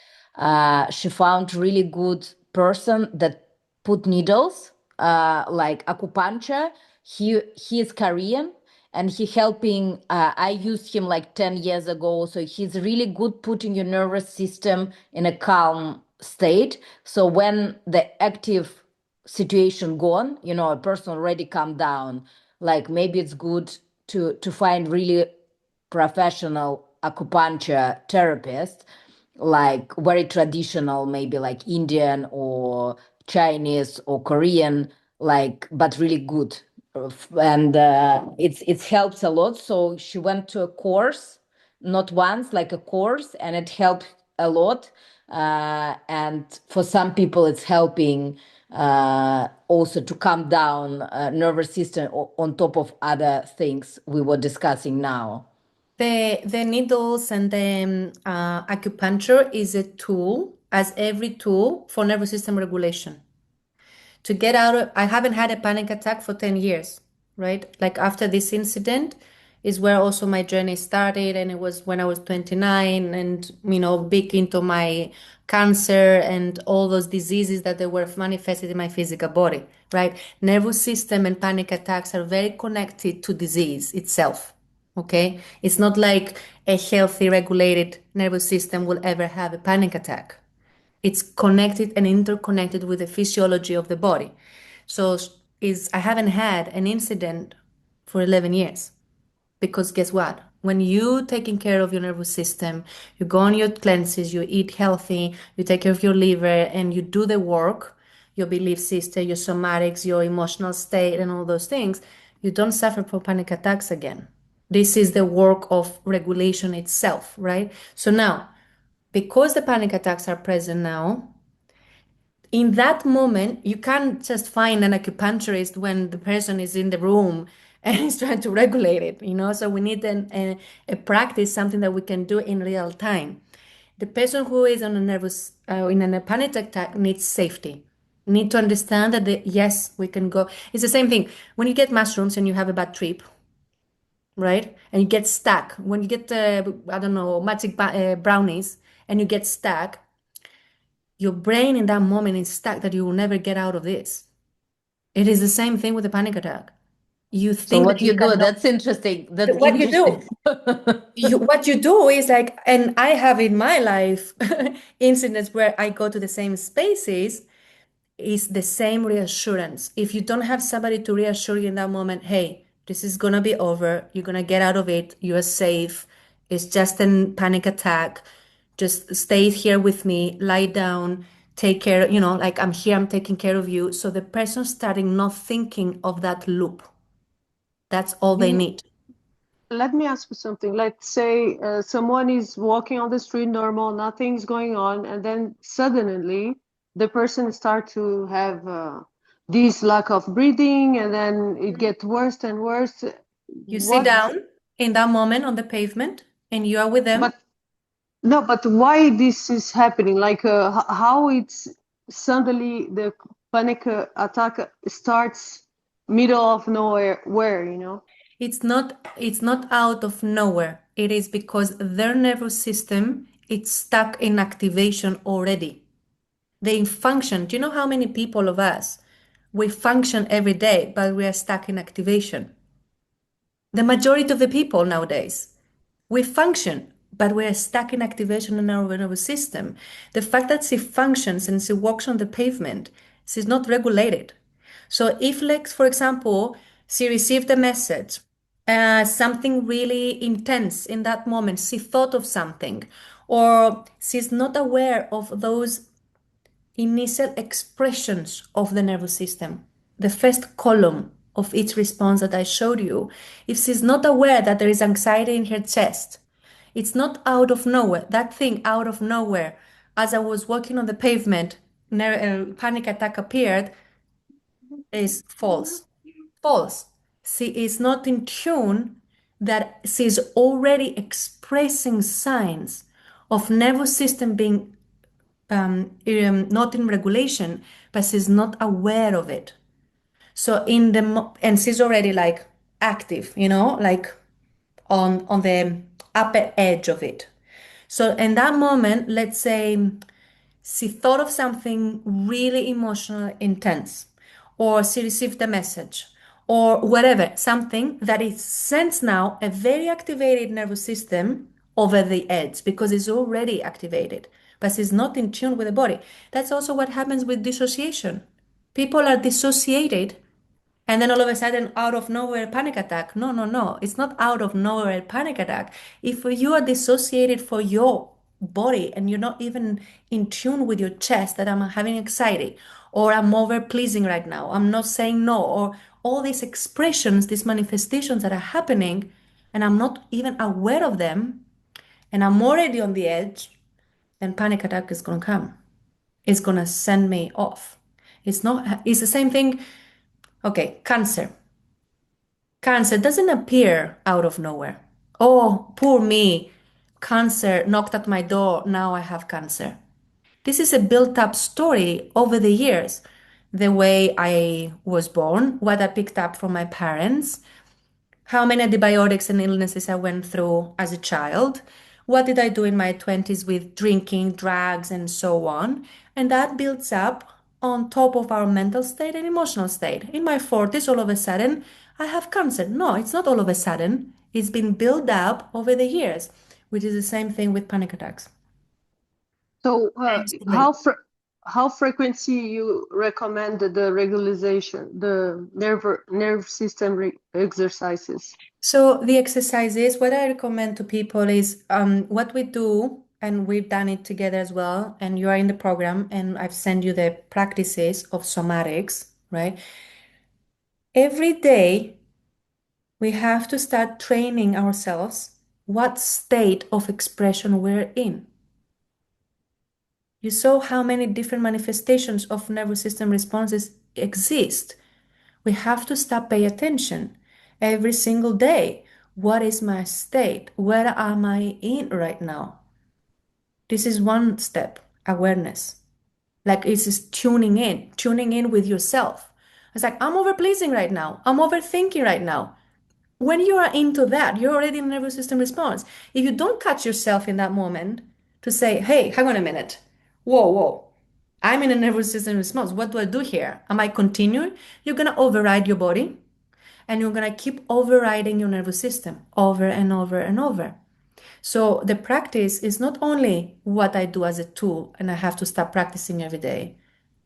she found really good person that put needles, like acupuncture. He is Korean, and he helping. I used him like 10 years ago, so he's really good putting your nervous system in a calm state. So when the active situation gone, a person already calmed down, like maybe it's good to find really professional acupuncture therapist, like very traditional, maybe like Indian or Chinese or Korean, like, but really good. And it helps a lot. So she went to a course, not once, like a course, and it helped a lot. And for some people, it's helping also to calm down nervous system on top of other things we were discussing now. The needles and the acupuncture is a tool, as every tool, for nervous system regulation. To get out of, I haven't had a panic attack for 10 years, right? Like after this incident is where also my journey started. And it was when I was 29 and, big into my cancer and all those diseases that they were manifested in my physical body, right? Nervous system and panic attacks are very connected to disease itself. Okay. It's not like a healthy, regulated nervous system will ever have a panic attack. It's connected and interconnected with the physiology of the body. So is I haven't had an incident for 11 years because guess what? When you taking care of your nervous system, you go on your cleanses, you eat healthy, you take care of your liver, and you do the work, your belief system, your somatics, your emotional state, and all those things, you don't suffer from panic attacks again. This is the work of regulation itself, right? So now, because the panic attacks are present now, in that moment, you can't just find an acupuncturist when the person is in the room and is trying to regulate it. So we need a practice, something that we can do in real time. The person who is on a nervous, in a panic attack needs safety. Need to understand that yes, we can go. It's the same thing when you get mushrooms and you have a bad trip, right? And you get stuck. When you get, I don't know, magic brownies and you get stuck, your brain in that moment is stuck that you will never get out of this. It is the same thing with a panic attack. You So think that what you you do? cannot. That's interesting. That's What you interesting. do, what you do is like, and I have in my life incidents where I go to the same spaces, is the same reassurance. If you don't have somebody to reassure you in that moment, hey, This is gonna be over. You're gonna get out of it. You are safe. It's just a panic attack. Just stay here with me, lie down, take care, like I'm here, I'm taking care of you. So the person starting not thinking of that loop. That's all they The need. Let me ask you something. Let's say someone is walking on the street normal, nothing's going on, and then suddenly the person start to have this lack of breathing, and then it gets worse and worse. You sit What? down in that moment on the pavement and you are with them. But no, but why this is happening? Like how it's suddenly the panic attack starts middle of nowhere, where, you know? It's not out of nowhere. It is because their nervous system it's stuck in activation already. They function. Do you know how many people of us we function every day, but we are stuck in activation? The majority of the people nowadays, we function, but we are stuck in activation in our nervous system. The fact that she functions and she walks on the pavement, she's not regulated. So if, like, for example, she received a message, something really intense in that moment, she thought of something, or she's not aware of those initial expressions of the nervous system, the first column of each response that I showed you, if she's not aware that there is anxiety in her chest, it's not out of nowhere. That thing out of nowhere, as I was walking on the pavement, a panic attack appeared, is false. False. She is not in tune that she's already expressing signs of nervous system being not in regulation, but she's not aware of it. So and she's already like active, like on the upper edge of it. So in that moment, let's say she thought of something really emotional, intense, or she received a message, or whatever, something that it sends now a very activated nervous system over the edge because it's already activated, but it's not in tune with the body. That's also what happens with dissociation. People are dissociated and then all of a sudden, out of nowhere, panic attack. No, no, no. It's not out of nowhere panic attack. If you are dissociated for your body and you're not even in tune with your chest that I'm having anxiety or I'm over pleasing right now, I'm not saying no, or all these expressions, these manifestations that are happening, and I'm not even aware of them, and I'm already on the edge, then panic attack is gonna come. It's gonna send me off. It's the same thing. Okay, cancer. Cancer doesn't appear out of nowhere. Oh, poor me. Cancer knocked at my door. Now I have cancer. This is a built up story over the years. The way I was born, what I picked up from my parents, how many antibiotics and illnesses I went through as a child. What did I do in my 20s with drinking, drugs, and so on? And that builds up on top of our mental state and emotional state. In my 40s, all of a sudden, I have cancer. No, it's not all of a sudden. It's been built up over the years, which is the same thing with panic attacks. So, Sorry. how frequency you recommend the regularization, the nerve system exercises? So the exercises, what I recommend to people is what we do, and we've done it together as well, and you are in the program, and I've sent you the practices of somatics, right? Every day we have to start training ourselves what state of expression we're in. You saw how many different manifestations of nervous system responses exist. We have to stop pay attention every single day. What is my state? Where am I in right now? This is one step, awareness. Like it's just tuning in with yourself. It's like, I'm over pleasing right now. I'm overthinking right now. When you are into that, you're already in nervous system response. If you don't catch yourself in that moment to say, hey, hang on a minute. Whoa, whoa. I'm in a nervous system response. What do I do here? Am I continuing? You're going to override your body and you're going to keep overriding your nervous system over and over and over. So the practice is not only what I do as a tool and I have to start practicing every day.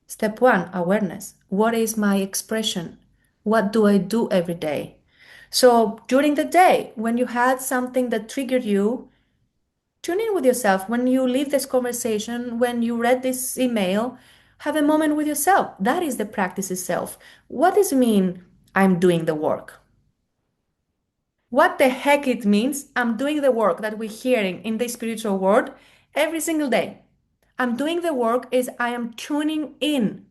Step one, awareness. What is my expression? What do I do every day? So during the day, when you had something that triggered you, tune in with yourself. When you leave this conversation, when you read this email, have a moment with yourself. That is the practice itself. What does it mean I'm doing the work? What the heck it means I'm doing the work that we're hearing in the spiritual world every single day. I'm doing the work is I am tuning in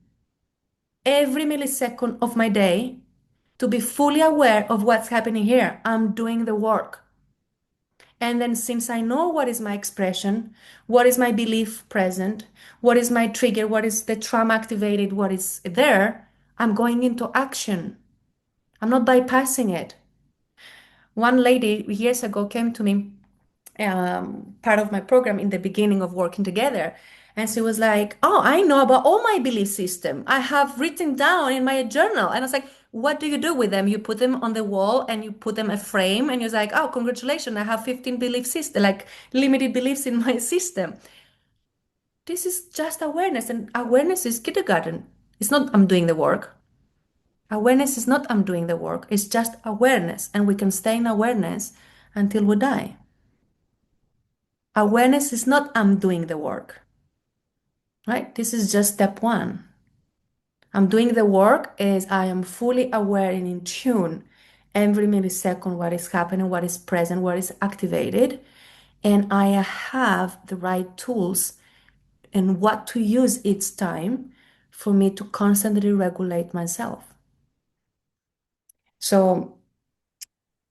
every millisecond of my day to be fully aware of what's happening here. I'm doing the work. And then, since I know what is my expression, what is my belief present, what is my trigger, what is the trauma activated, what is there, I'm going into action. I'm not bypassing it. One lady years ago came to me, part of my program in the beginning of working together. And she was like, "Oh, I know about all my belief system. I have written down in my journal." And I was like, "What do you do with them? You put them on the wall and you put them a frame and you're like, oh, congratulations, I have 15 belief system, like limited beliefs in my system." This is just awareness, and awareness is kindergarten. It's not I'm doing the work. Awareness is not I'm doing the work. It's just awareness, and we can stay in awareness until we die. Awareness is not I'm doing the work, right? This is just step one. I'm doing the work is I am fully aware and in tune every millisecond what is happening, what is present, what is activated, and I have the right tools and what to use each time for me to constantly regulate myself. So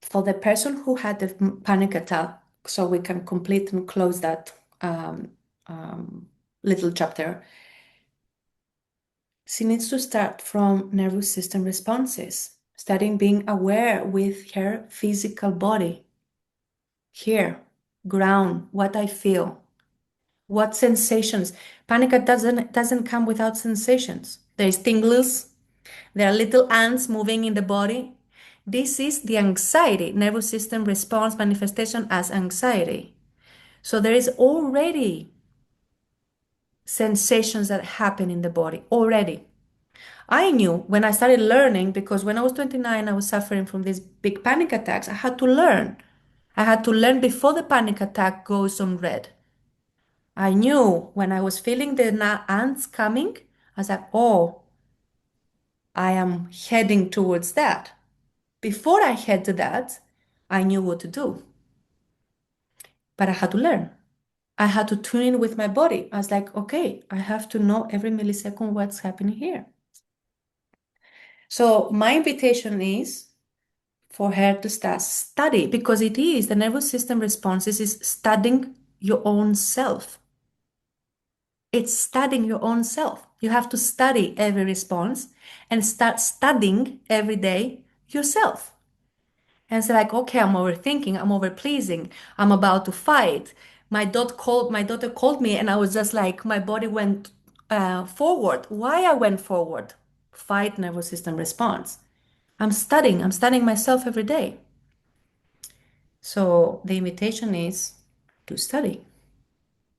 for the person who had the panic attack, so we can complete and close that um, little chapter. She needs to start from nervous system responses, starting being aware with her physical body. Here, ground, what I feel, what sensations. Panic attack doesn't come without sensations. There's tingles, there are little ants moving in the body. This is the anxiety, nervous system response manifestation as anxiety. So there is already sensations that happen in the body already. I knew when I started learning, because when I was 29, I was suffering from these big panic attacks. I had to learn. I had to learn before the panic attack goes on red. I knew when I was feeling the ants coming, I was like, oh, I am heading towards that. Before I head to that, I knew what to do. But I had to learn. I had to tune in with my body. I was like, okay, I have to know every millisecond what's happening here. So my invitation is for her to start study, because it is the nervous system responses is studying your own self. It's studying your own self. You have to study every response and start studying every day yourself. And it's like, okay, I'm overthinking, I'm overpleasing, I'm about to fight. My daughter called me, and I was just like, my body went forward. Why I went forward? Fight nervous system response. I'm studying myself every day. So the invitation is to study,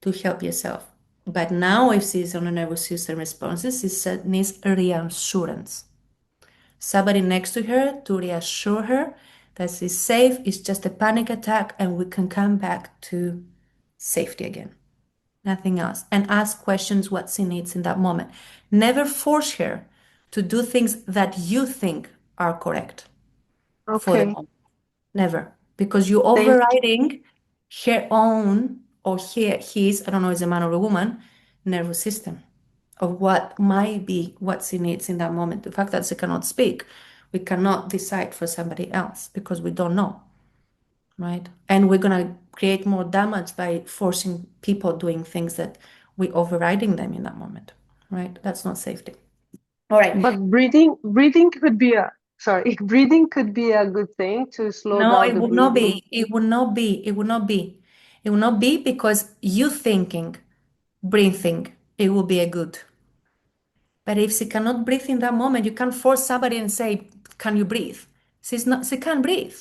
to help yourself. But now, if she's on a nervous system responses, she needs reassurance. Somebody next to her to reassure her that she's safe, it's just a panic attack, and we can come back to safety again. Nothing else. And ask questions what she needs in that moment. Never force her to do things that you think are correct for the Okay. moment. Never. Because you're Thank overriding her own or his, I don't know, is a man or a woman, nervous system of what might be what she needs in that moment. The fact that she cannot speak, we cannot decide for somebody else because we don't know, right? And we're gonna create more damage by forcing people doing things that we overriding them in that moment, right? That's not safety. All right. But breathing could be a sorry, breathing could be a good thing to slow No, down it the would not breathing. be. It would not be. It would not be. It would not be because you thinking, breathing, it will be a good. But if she cannot breathe in that moment, you can't force somebody and say, "Can you breathe?" She can't breathe.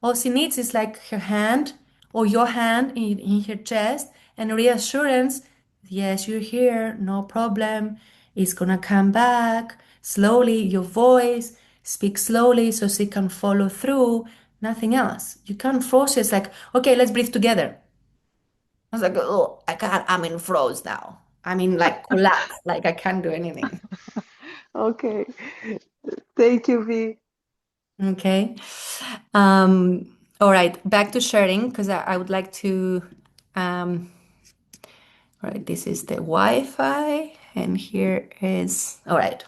All she needs is like her hand or your hand in her chest and reassurance. Yes, you're here, no problem. It's gonna come back slowly. Your voice. Speak slowly so she can follow through, nothing else. You can't force it. It's like, okay, let's breathe together. I was like, oh, I can't, I'm in froze now. I'm in like collapse, like I can't do anything. Okay. Thank you, V. Okay. All right, back to sharing because I would like to. Um, all right, this is the Wi-Fi, and here is. All right.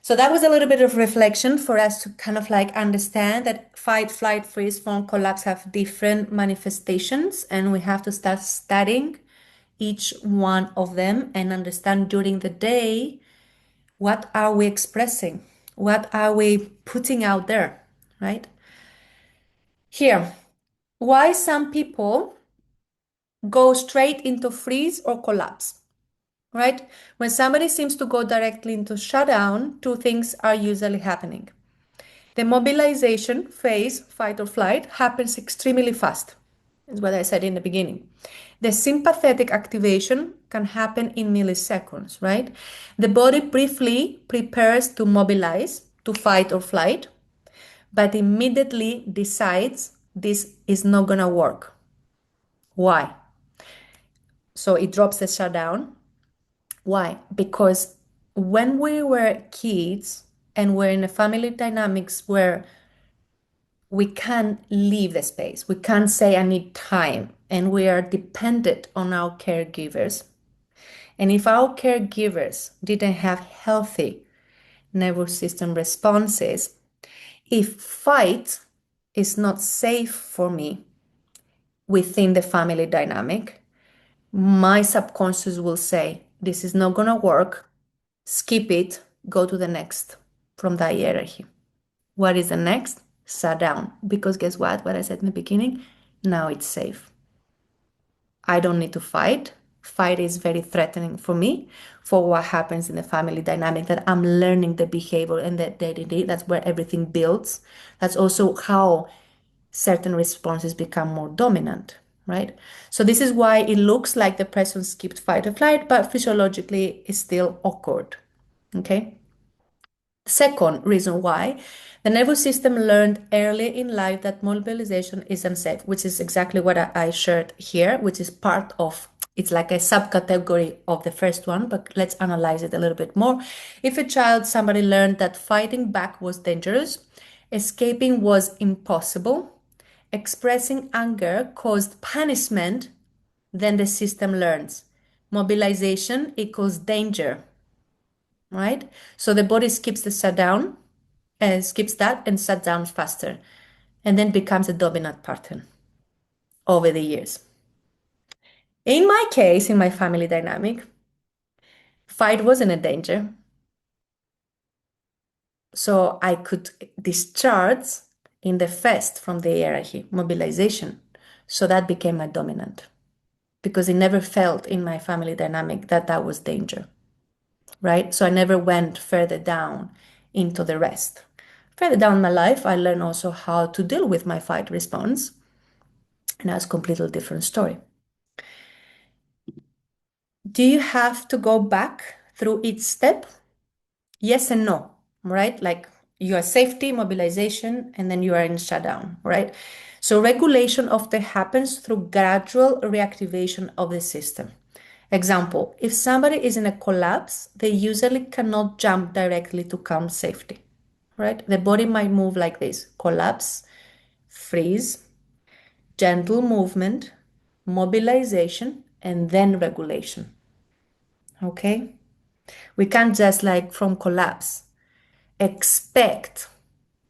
So that was a little bit of reflection for us to kind of like understand that fight, flight, freeze, fawn, collapse have different manifestations, and we have to start studying each one of them and understand during the day what are we expressing, what are we putting out there, right? Here, why some people go straight into freeze or collapse, right? When somebody seems to go directly into shutdown, two things are usually happening. The mobilization phase, fight or flight, happens extremely fast. Is what I said in the beginning. The sympathetic activation can happen in milliseconds, right? The body briefly prepares to mobilize, to fight or flight, but immediately decides this is not gonna work. Why? So it drops the shutdown. Why? Because when we were kids and we're in a family dynamics where we can't leave the space, we can't say, I need time, and we are dependent on our caregivers. And if our caregivers didn't have healthy nervous system responses, if fight is not safe for me within the family dynamic, my subconscious will say, this is not going to work, skip it, go to the next from that hierarchy. What is the next? Shut down. Because guess what? What I said in the beginning, now it's safe. I don't need to fight. Fight is very threatening for me for what happens in the family dynamic that I'm learning the behavior and the day-to-day. That's where everything builds. That's also how certain responses become more dominant, right? So this is why it looks like the person skipped fight or flight, but physiologically it's still awkward. Okay. Second reason why the nervous system learned early in life that mobilization is unsafe, which is exactly what I shared here, which is part of it's like a subcategory of the first one, but let's analyze it a little bit more. If a child, somebody learned that fighting back was dangerous, escaping was impossible, expressing anger caused punishment, then the system learns mobilization equals danger, right? So the body skips the shutdown, skips that and shut down faster, and then becomes a dominant pattern over the years. In my case, in my family dynamic, fight wasn't a danger. So I could discharge in the first from the hierarchy, mobilization. So that became my dominant because it never felt in my family dynamic that that was danger, right? So I never went further down into the rest. Further down in my life, I learned also how to deal with my fight response, and that's a completely different story. Do you have to go back through each step? Yes and no, right? Like you are safety, mobilization, and then you are in shutdown, right? So regulation often happens through gradual reactivation of the system. Example, if somebody is in a collapse, they usually cannot jump directly to calm safety, right? The body might move like this: collapse, freeze, gentle movement, mobilization, and then regulation. Okay? We can't just like from collapse expect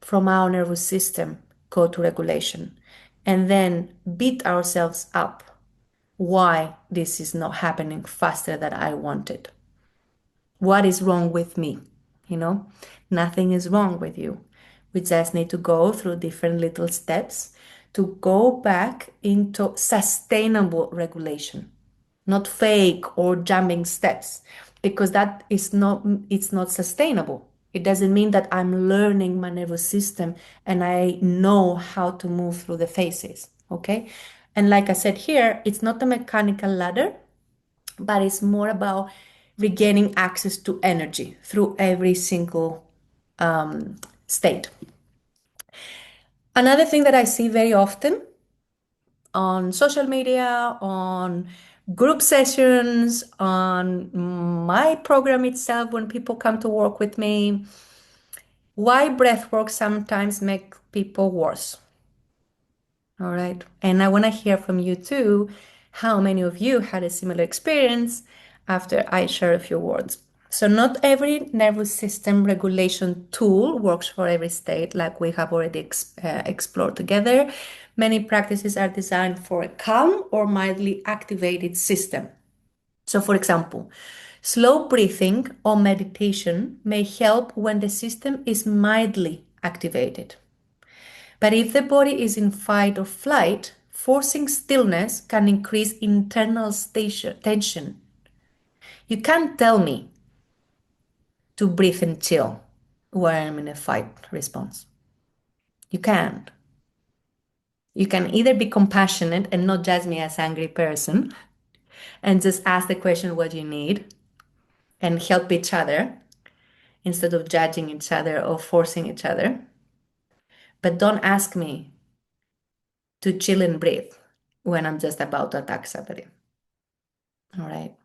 from our nervous system go to regulation and then beat ourselves up why this is not happening faster than I wanted. What is wrong with me? You know, nothing is wrong with you. We just need to go through different little steps to go back into sustainable regulation, not fake or jumping steps, because that is not, it's not sustainable. It doesn't mean that I'm learning my nervous system and I know how to move through the phases. Okay. And like I said here, it's not a mechanical ladder, but it's more about regaining access to energy through every single state. Another thing that I see very often on social media, on group sessions, on my program itself, when people come to work with me, why breath work sometimes make people worse. All right. And I want to hear from you too, how many of you had a similar experience after I share a few words. So not every nervous system regulation tool works for every state, like we have already explored together. Many practices are designed for a calm or mildly activated system. So for example, slow breathing or meditation may help when the system is mildly activated. But if the body is in fight or flight, forcing stillness can increase internal tension. You can't tell me to breathe and chill when I'm in a fight response. You can't. You can either be compassionate and not judge me as an angry person and just ask the question what you need and help each other instead of judging each other or forcing each other. But don't ask me to chill and breathe when I'm just about to attack somebody. All right.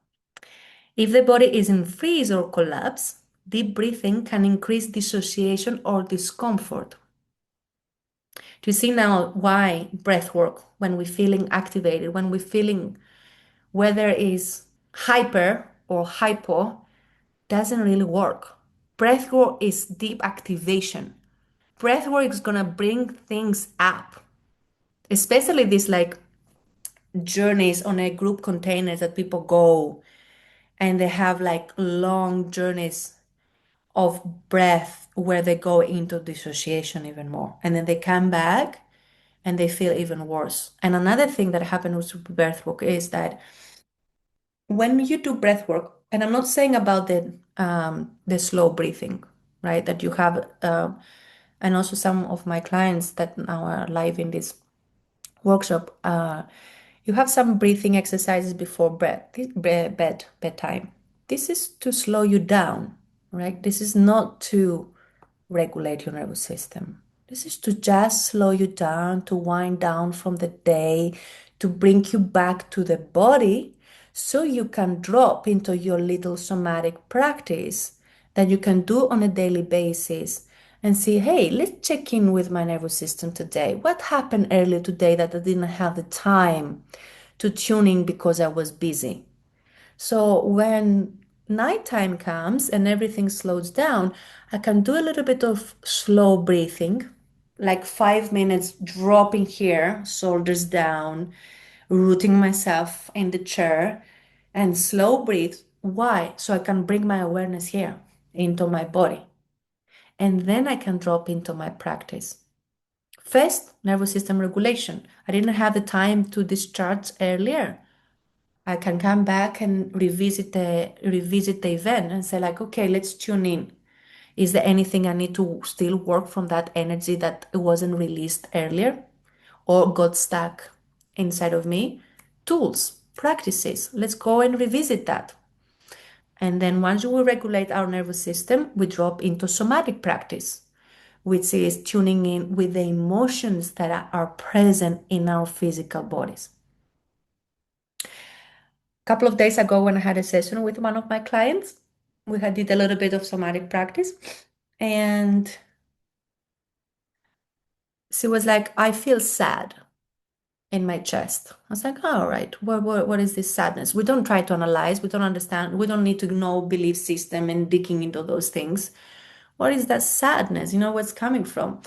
If the body is in freeze or collapse, deep breathing can increase dissociation or discomfort. Do you see now why breath work, when we're feeling activated, when we're feeling whether it's hyper or hypo, doesn't really work? Breath work is deep activation. Breath work is gonna bring things up, especially these like journeys on a group containers that people go and they have like long journeys of breath where they go into dissociation even more. And then they come back and they feel even worse. And another thing that happens with breath work is that when you do breath work, and I'm not saying about the slow breathing, right? That you have, and also some of my clients that now are live in this workshop, you have some breathing exercises before bedtime. This is to slow you down, right? This is not to regulate your nervous system. This is to just slow you down, to wind down from the day, to bring you back to the body so you can drop into your little somatic practice that you can do on a daily basis and see, hey, let's check in with my nervous system today. What happened earlier today that I didn't have the time to tune in because I was busy? So when nighttime comes and everything slows down, I can do a little bit of slow breathing, like 5 minutes dropping here, shoulders down, rooting myself in the chair, and slow breathe. Why? So I can bring my awareness here into my body. And then I can drop into my practice. First, nervous system regulation. I didn't have the time to discharge earlier. I can come back and revisit the event and say like, okay, let's tune in. Is there anything I need to still work from that energy that wasn't released earlier or got stuck inside of me? Tools, practices. Let's go and revisit that. And then once we regulate our nervous system, we drop into somatic practice, which is tuning in with the emotions that are present in our physical bodies. Couple of days ago when I had a session with one of my clients, we had did a little bit of somatic practice and she was like, I feel sad in my chest. I was like, all right, what is this sadness? We don't try to analyze, we don't understand, we don't need to know belief system and digging into those things. What is that sadness? You know, what's coming from?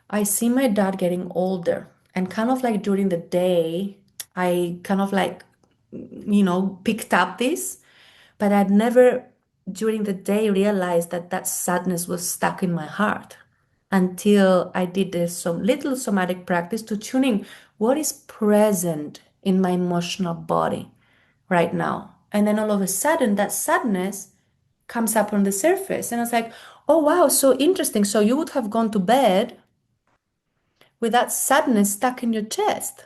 I see my dad getting older and kind of like during the day, I kind of like, picked up this. But I'd never during the day realized that that sadness was stuck in my heart until I did this some little somatic practice to tune in what is present in my emotional body right now. And then all of a sudden, that sadness comes up on the surface. And I was like, oh, wow, so interesting. So you would have gone to bed with that sadness stuck in your chest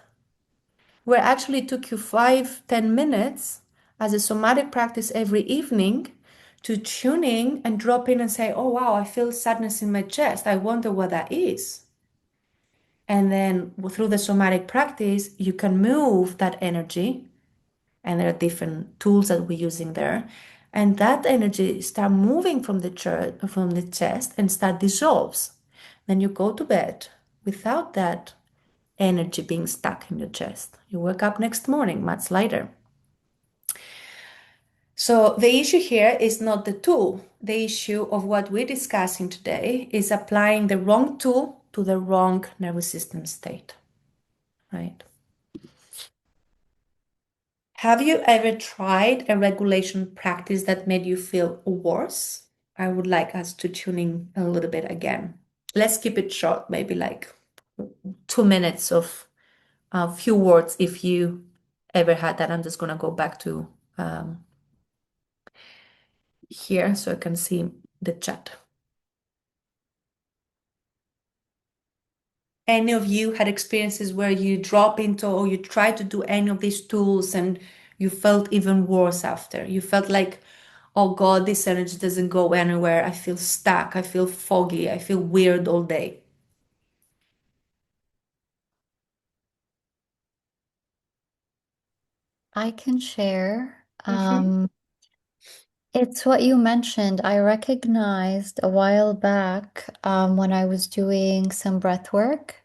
where actually took you 5, 10 minutes as a somatic practice every evening to tuning and drop in and say, oh, wow, I feel sadness in my chest. I wonder what that is. And then through the somatic practice, you can move that energy. And there are different tools that we're using there. And that energy start moving from from the chest and start dissolves. Then you go to bed without that energy being stuck in your chest. You wake up next morning much lighter. So the issue here is not the tool. The issue of what we're discussing today is applying the wrong tool to the wrong nervous system state, right? Have you ever tried a regulation practice that made you feel worse? I would like us to tune in a little bit again. Let's keep it short, maybe like 2 minutes of a few words if you ever had that. I'm just going to go back to here so I can see the chat. Any of you had experiences where you drop into or you try to do any of these tools and you felt even worse after? You felt like, oh God, this energy doesn't go anywhere. I feel stuck. I feel foggy. I feel weird all day. I can share. Mm-hmm. It's what you mentioned. I recognized a while back when I was doing some breath work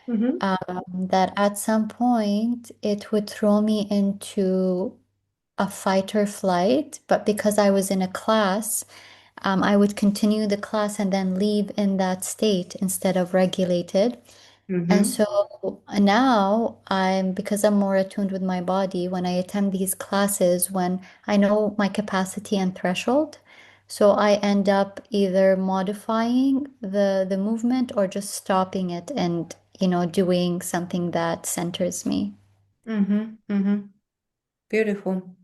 Mm-hmm. that at some point it would throw me into a fight or flight, but because I was in a class, I would continue the class and then leave in that state instead of regulated. And Mm-hmm. so now because I'm more attuned with my body, when I attend these classes, when I know my capacity and threshold, so I end up either modifying the movement or just stopping it and, doing something that centers me. Mm-hmm. Mm-hmm. Beautiful.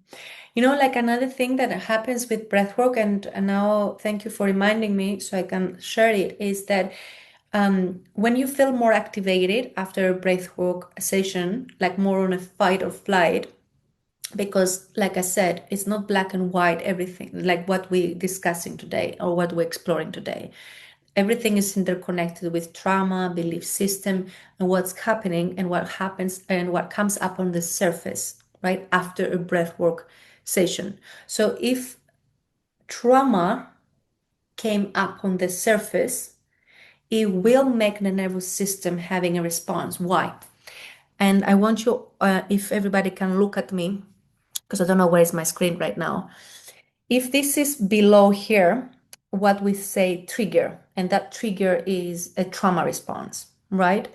Like another thing that happens with breathwork, and now thank you for reminding me so I can share it, is that when you feel more activated after a breathwork session, like more on a fight or flight, because like I said, it's not black and white, everything, like what we're discussing today or what we're exploring today. Everything is interconnected with trauma, belief system, and what's happening and what happens and what comes up on the surface, right, after a breathwork session. So if trauma came up on the surface, it will make the nervous system having a response. Why? And I want you, if everybody can look at me, because I don't know where is my screen right now. If this is below here, what we say trigger, and that trigger is a trauma response, right?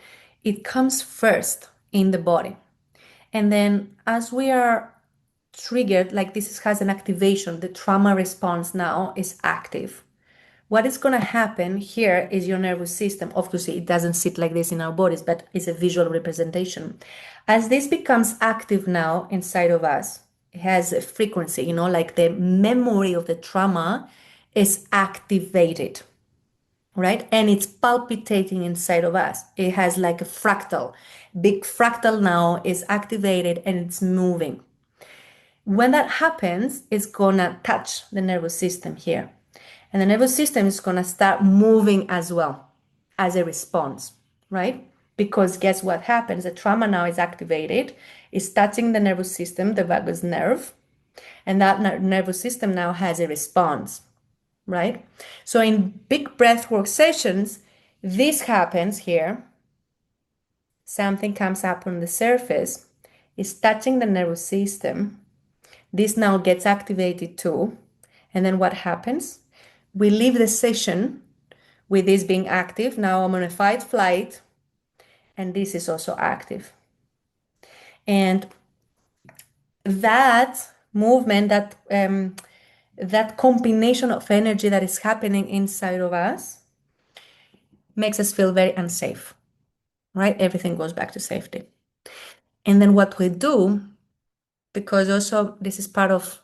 It comes first in the body. And then as we are triggered, like has an activation, the trauma response now is active. What is going to happen here is your nervous system. Obviously, it doesn't sit like this in our bodies, but it's a visual representation. As this becomes active now inside of us, it has a frequency, like the memory of the trauma is activated, right? And it's palpitating inside of us. It has like a fractal. Big fractal now is activated and it's moving. When that happens, it's gonna touch the nervous system here. And the nervous system is gonna start moving as well as a response, right? Because guess what happens? The trauma now is activated, it's touching the nervous system, the vagus nerve, and that nervous system now has a response, right? So in big breathwork sessions, this happens here. Something comes up on the surface, it's touching the nervous system. This now gets activated too. And then what happens? We leave the session with this being active. Now I'm on a fight flight, and this is also active. And that movement, that combination of energy that is happening inside of us makes us feel very unsafe, right? Everything goes back to safety. And then what we do, because also this is part of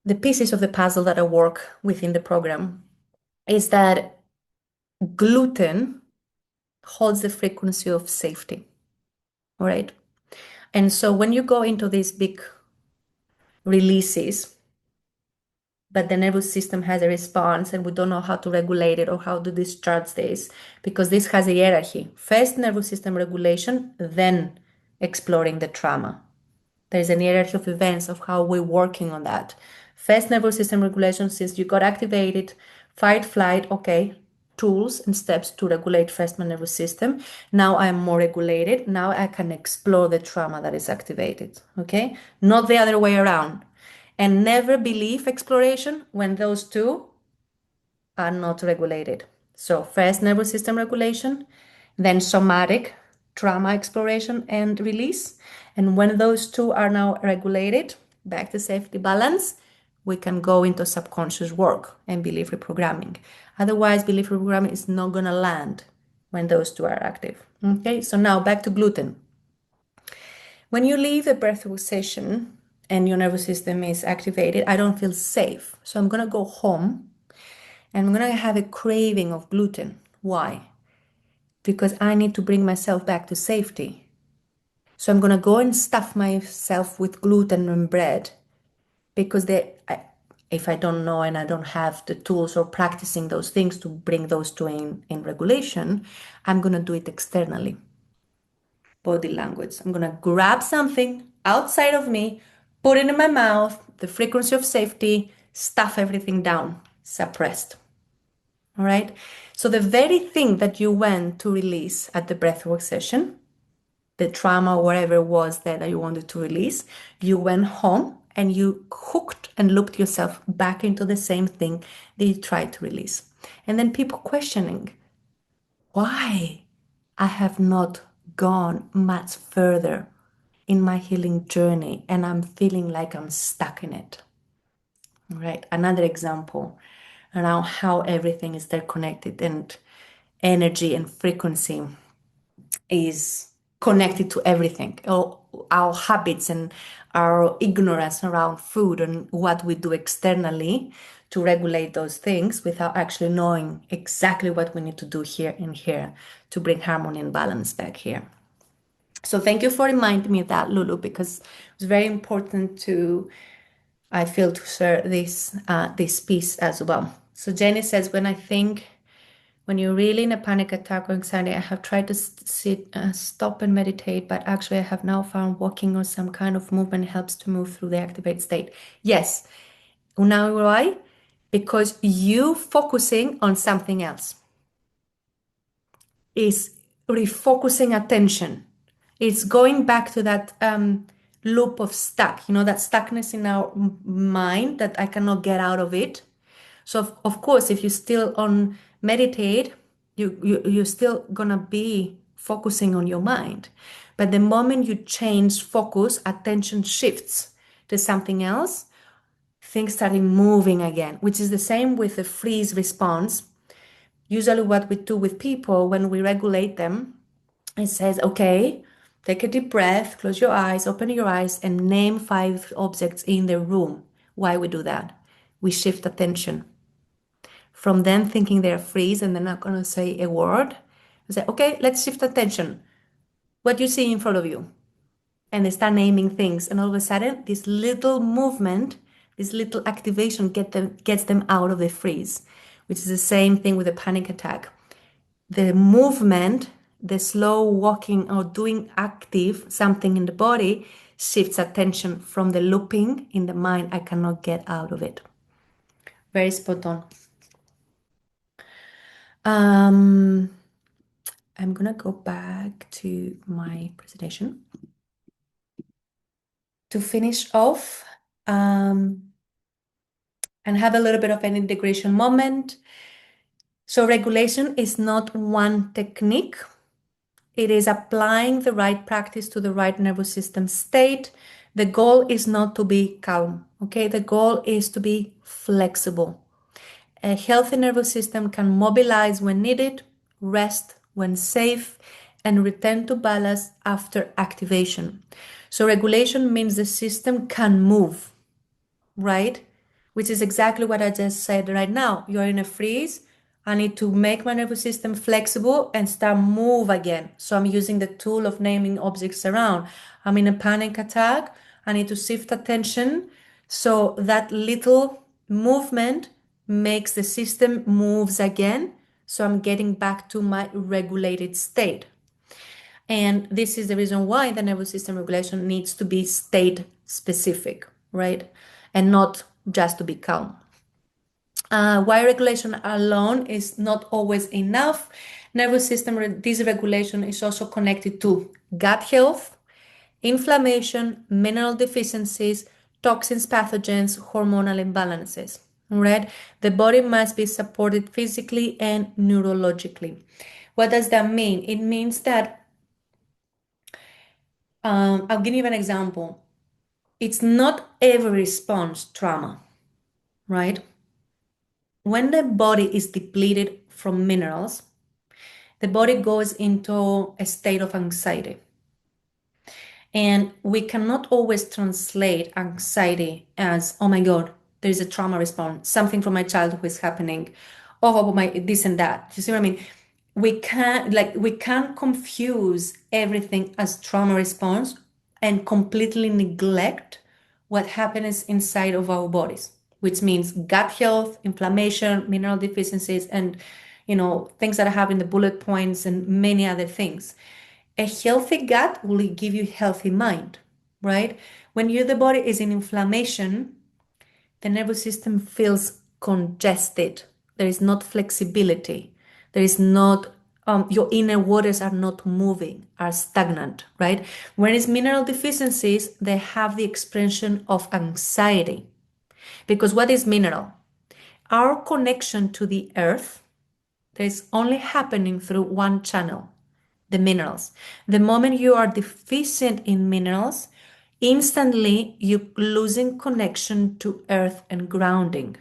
the pieces of the puzzle that I work within the program, is that gluten holds the frequency of safety, all right? And so when you go into these big releases, but the nervous system has a response and we don't know how to regulate it or how to discharge this because this has a hierarchy. First, nervous system regulation, then exploring the trauma. There's an hierarchy of events of how we're working on that. First, nervous system regulation, since you got activated, fight, flight, okay, tools and steps to regulate first my nervous system. Now I'm more regulated. Now I can explore the trauma that is activated, okay? Not the other way around. And never believe exploration when those two are not regulated. So first nervous system regulation, then somatic trauma exploration and release. And when those two are now regulated, back to safety balance, we can go into subconscious work and belief reprogramming. Otherwise, belief reprogramming is not going to land when those two are active. Okay, so now back to gluten. When you leave a breathwork session and your nervous system is activated, I don't feel safe. So I'm going to go home and I'm going to have a craving of gluten. Why? Because I need to bring myself back to safety. So I'm going to go and stuff myself with gluten and bread because if I don't know and I don't have the tools or practicing those things to bring those two in regulation, I'm going to do it externally. Body language. I'm going to grab something outside of me, put it in my mouth, the frequency of safety, stuff everything down, suppressed. All right. So the very thing that you went to release at the breathwork session, the trauma, whatever it was that you wanted to release, you went home and you hooked and looped yourself back into the same thing that you tried to release. And then people questioning why I have not gone much further in my healing journey and I'm feeling like I'm stuck in it. All right. Another example around how everything is there connected and energy and frequency is connected to everything. Our habits and our ignorance around food and what we do externally to regulate those things without actually knowing exactly what we need to do here and here to bring harmony and balance back here. So thank you for reminding me of that, Lulu, because it was very important to, I feel, to share this piece as well. So Jenny says, when you're really in a panic attack or anxiety, I have tried to stop and meditate, but actually I have now found walking or some kind of movement helps to move through the activated state. Yes. Now why? Because you focusing on something else is refocusing attention. It's going back to that loop of stuck, that stuckness in our mind that I cannot get out of it. So of course, if you still on meditate, you're still gonna be focusing on your mind. But the moment you change focus, attention shifts to something else, things starting moving again, which is the same with the freeze response. Usually what we do with people when we regulate them, it says, okay, take a deep breath, close your eyes, open your eyes, and name 5 objects in the room. Why we do that? We shift attention from them thinking they're freeze and they're not going to say a word. I say, okay, let's shift attention. What do you see in front of you? And they start naming things. And all of a sudden, this little movement, this little activation gets them out of the freeze, which is the same thing with a panic attack. The movement, the slow walking or doing active something in the body shifts attention from the looping in the mind. I cannot get out of it. Very spot on. I'm gonna go back to my presentation to finish off and have a little bit of an integration moment. So regulation is not one technique. It is applying the right practice to the right nervous system state. The goal is not to be calm, okay? The goal is to be flexible. A healthy nervous system can mobilize when needed, rest when safe, and return to balance after activation. So regulation means the system can move, right? Which is exactly what I just said right now. You're in a freeze. I need to make my nervous system flexible and start move again. So I'm using the tool of naming objects around. I'm in a panic attack. I need to shift attention. So that little Movement makes the system moves again, so I'm getting back to my regulated state. And this is the reason why the nervous system regulation needs to be state specific, right? And not just to be calm. Why regulation alone is not always enough. Nervous system dysregulation is also connected to gut health, inflammation, mineral deficiencies, toxins, pathogens, hormonal imbalances. Right? The body must be supported physically and neurologically. What does that mean? It means that I'll give you an example. It's not every response trauma, right? When the body is depleted from minerals, the body goes into a state of anxiety. And we cannot always translate anxiety as, oh my God, there is a trauma response, something from my childhood is happening, oh my this and that. You see what I mean? We can't confuse everything as trauma response and completely neglect what happens inside of our bodies, which means gut health, inflammation, mineral deficiencies, and things that I have in the bullet points and many other things. A healthy gut will give you healthy mind, right? When the body is in inflammation, the nervous system feels congested. There is not flexibility. There is not your inner waters are not moving, are stagnant, right? Whereas mineral deficiencies, they have the expression of anxiety. Because what is mineral? Our connection to the earth, that is only happening through one channel, the minerals. The moment you are deficient in minerals, instantly you're losing connection to earth and grounding.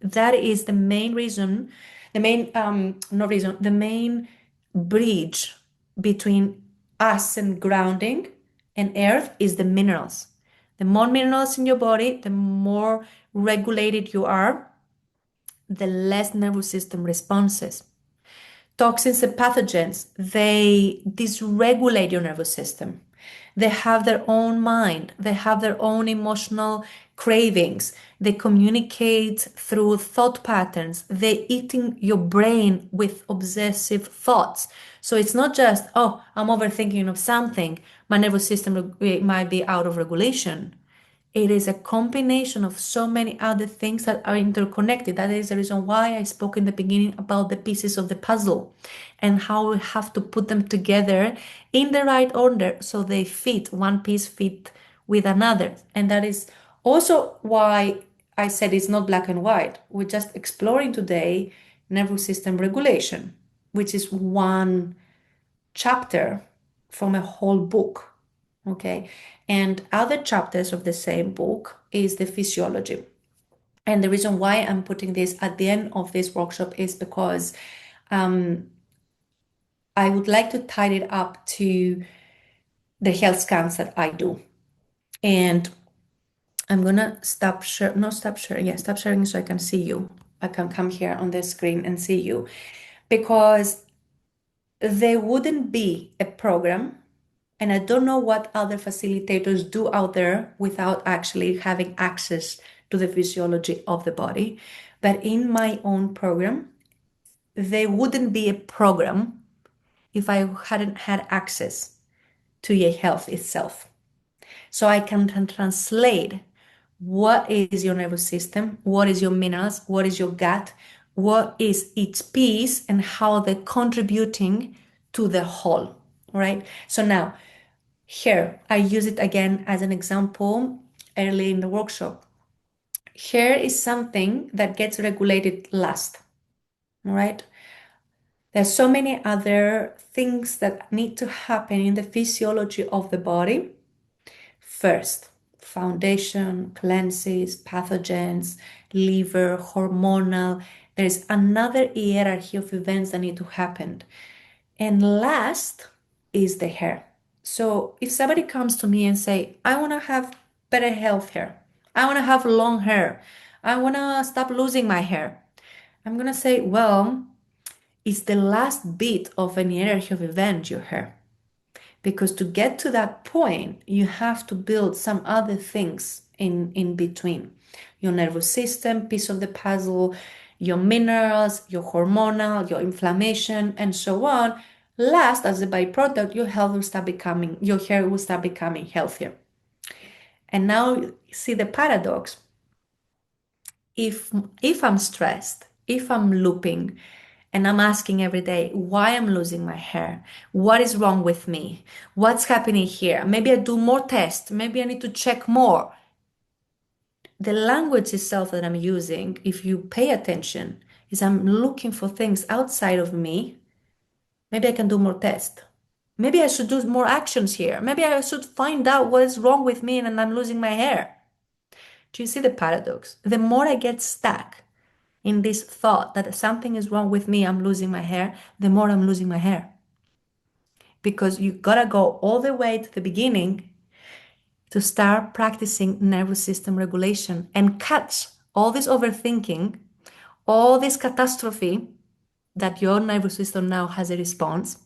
That is the main reason, the main, not reason, the main bridge between us and grounding and earth is the minerals. The more minerals in your body, the more regulated you are, the less nervous system responses. Toxins and pathogens, they dysregulate your nervous system. They have their own mind, they have their own emotional cravings. They communicate through thought patterns. They eating your brain with obsessive thoughts. So it's not just, oh, I'm overthinking of something, my nervous system might be out of regulation. It is a combination of so many other things that are interconnected. That is the reason why I spoke in the beginning about the pieces of the puzzle and how we have to put them together in the right order so they fit, one piece fit with another. And that is also why I said it's not black and white. We're just exploring today nervous system regulation, which is one chapter from a whole book. Okay. And other chapters of the same book is the physiology. And the reason why I'm putting this at the end of this workshop is because I would like to tie it up to the health scans that I do. And I'm gonna stop sharing, no, stop sharing, yeah, stop sharing so I can see you. I can come here on the screen and see you because there wouldn't be a program, and I don't know what other facilitators do out there without actually having access to the physiology of the body. But in my own program, there wouldn't be a program if I hadn't had access to your health itself. So I can translate what is your nervous system, what is your minerals, what is your gut, what is each piece, and how they're contributing to the whole, right? So now, here, I use it again as an example early in the workshop. Hair is something that gets regulated last, right? There's so many other things that need to happen in the physiology of the body. First, foundation, cleanses, pathogens, liver, hormonal. There's another hierarchy of events that need to happen. And last is the hair. So if somebody comes to me and say, I want to have better health hair, I want to have long hair, I want to stop losing my hair, I'm going to say, well, it's the last bit of an hierarchy of event, your hair. Because to get to that point, you have to build some other things in between. your nervous system, piece of the puzzle, your minerals, your hormonal, your inflammation, and so on. Last, as a byproduct, your hair will start becoming healthier. And now see the paradox. If I'm stressed, if I'm looping, and I'm asking every day why I'm losing my hair, what is wrong with me, what's happening here, maybe I do more tests, maybe I need to check more. The language itself that I'm using, if you pay attention, is I'm looking for things outside of me. Maybe I can do more tests. Maybe I should do more actions here. Maybe I should find out what is wrong with me and I'm losing my hair. Do you see the paradox? The more I get stuck in this thought that something is wrong with me, I'm losing my hair, the more I'm losing my hair. Because you gotta go all the way to the beginning to start practicing nervous system regulation and catch all this overthinking, all this catastrophe that your nervous system now has a response.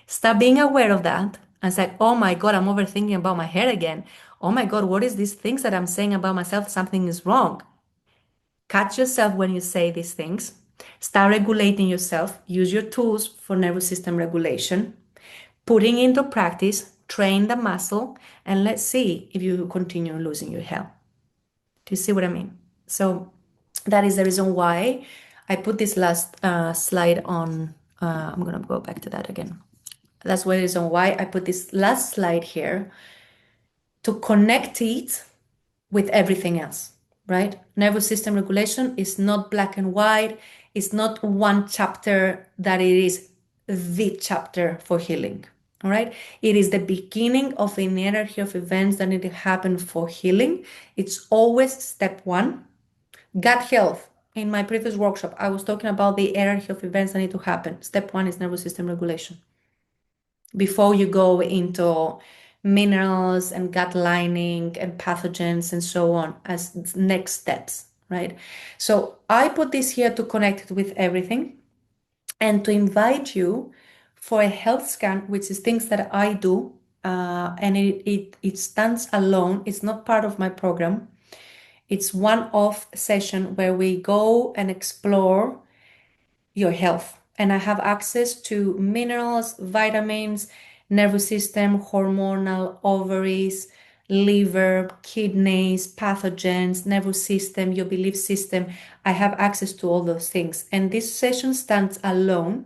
Start being aware of that and say, oh my God, I'm overthinking about my hair again. Oh my God, what is these things that I'm saying about myself? Something is wrong. Catch yourself when you say these things. Start regulating yourself. Use your tools for nervous system regulation. Putting into practice, train the muscle, and let's see if you continue losing your hair. Do you see what I mean? So that is the reason why I put this last slide on. I'm going to go back to that again. That's the reason why I put this last slide here to connect it with everything else, right? Nervous system regulation is not black and white. It's not one chapter that it is the chapter for healing, all right? It is the beginning of an hierarchy of events that need to happen for healing. It's always step one. Gut health. In my previous workshop, I was talking about the hierarchy of events that need to happen. Step one is nervous system regulation before you go into minerals and gut lining and pathogens and so on as next steps, right? So I put this here to connect it with everything and to invite you for a health scan, which is things that I do, and it stands alone. It's not part of my program. It's one-off session where we go and explore your health. And I have access to minerals, vitamins, nervous system, hormonal, ovaries, liver, kidneys, pathogens, nervous system, your belief system. I have access to all those things. And this session stands alone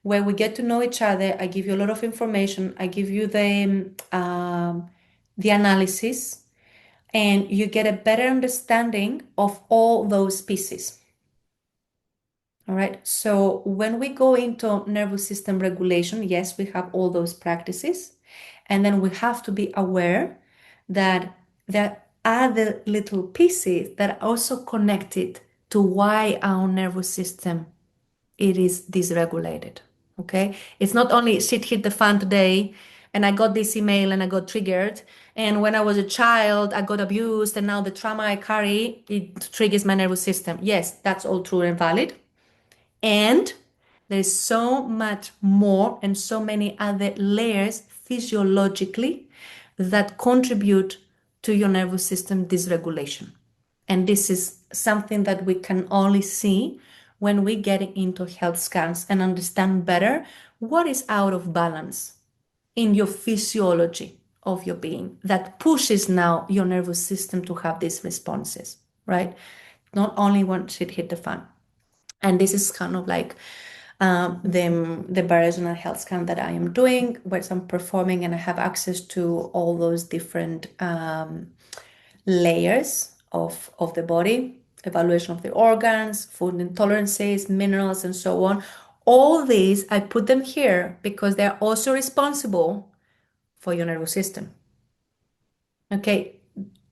where we get to know each other. I give you a lot of information. I give you the analysis, and you get a better understanding of all those pieces. All right. So when we go into nervous system regulation, yes, we have all those practices. And then we have to be aware that there are the little pieces that are also connected to why our nervous system it is dysregulated. Okay. It's not only shit hit the fan today and I got this email and I got triggered. And when I was a child, I got abused, and now the trauma I carry, it triggers my nervous system. Yes, that's all true and valid. And there's so much more and so many other layers physiologically that contribute to your nervous system dysregulation. And this is something that we can only see when we get into health scans and understand better what is out of balance in your physiology of your being that pushes now your nervous system to have these responses, right? Not only when shit hit the fan. And this is kind of like the variational health scan that I am doing, where I'm performing and I have access to all those different layers of the body, evaluation of the organs, food intolerances, minerals, and so on. All these, I put them here because they're also responsible for your nervous system. Okay,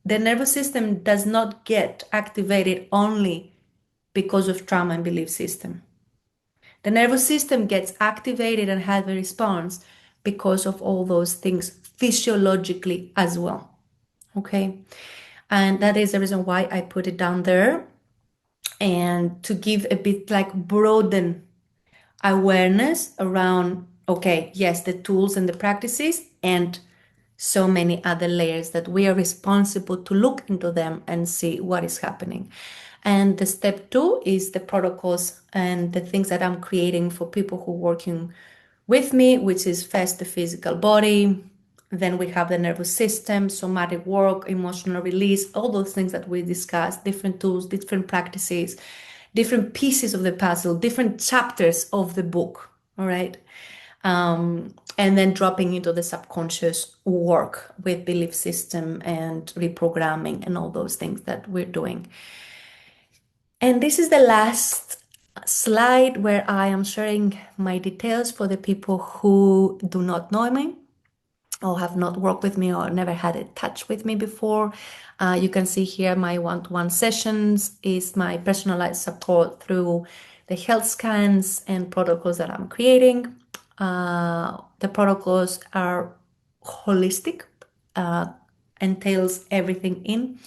the nervous system does not get activated only because of trauma and belief system. The nervous system gets activated and has a response because of all those things physiologically as well. Okay. And that is the reason why I put it down there, and to give a bit like broaden awareness around, okay, yes, the tools and the practices, and so many other layers that we are responsible to look into them and see what is happening. And the step two is the protocols and the things that I'm creating for people who are working with me, which is first the physical body, then we have the nervous system, somatic work, emotional release, all those things that we discussed, different tools, different practices, different pieces of the puzzle, different chapters of the book. All right. And then dropping into the subconscious work with belief system and reprogramming and all those things that we're doing. And this is the last slide where I am sharing my details for the people who do not know me or have not worked with me or never had a touch with me before. You can see here my one-to-one sessions is my personalized support through the health scans and protocols that I'm creating. The protocols are holistic, entails everything in.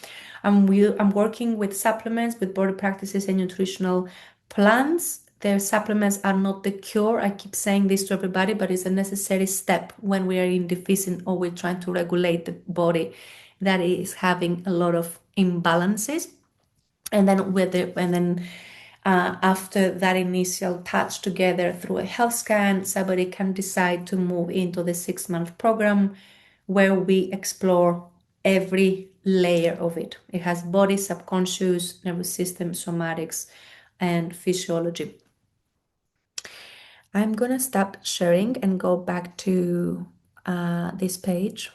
I'm working with supplements, with body practices and nutritional plans. The supplements are not the cure. I keep saying this to everybody, but it's a necessary step when we are in deficit or we're trying to regulate the body that is having a lot of imbalances. And then after that initial touch together through a health scan, somebody can decide to move into the 6-month program where we explore every layer of it. It has body, subconscious, nervous system, somatics, and physiology. I'm gonna stop sharing and go back to this page.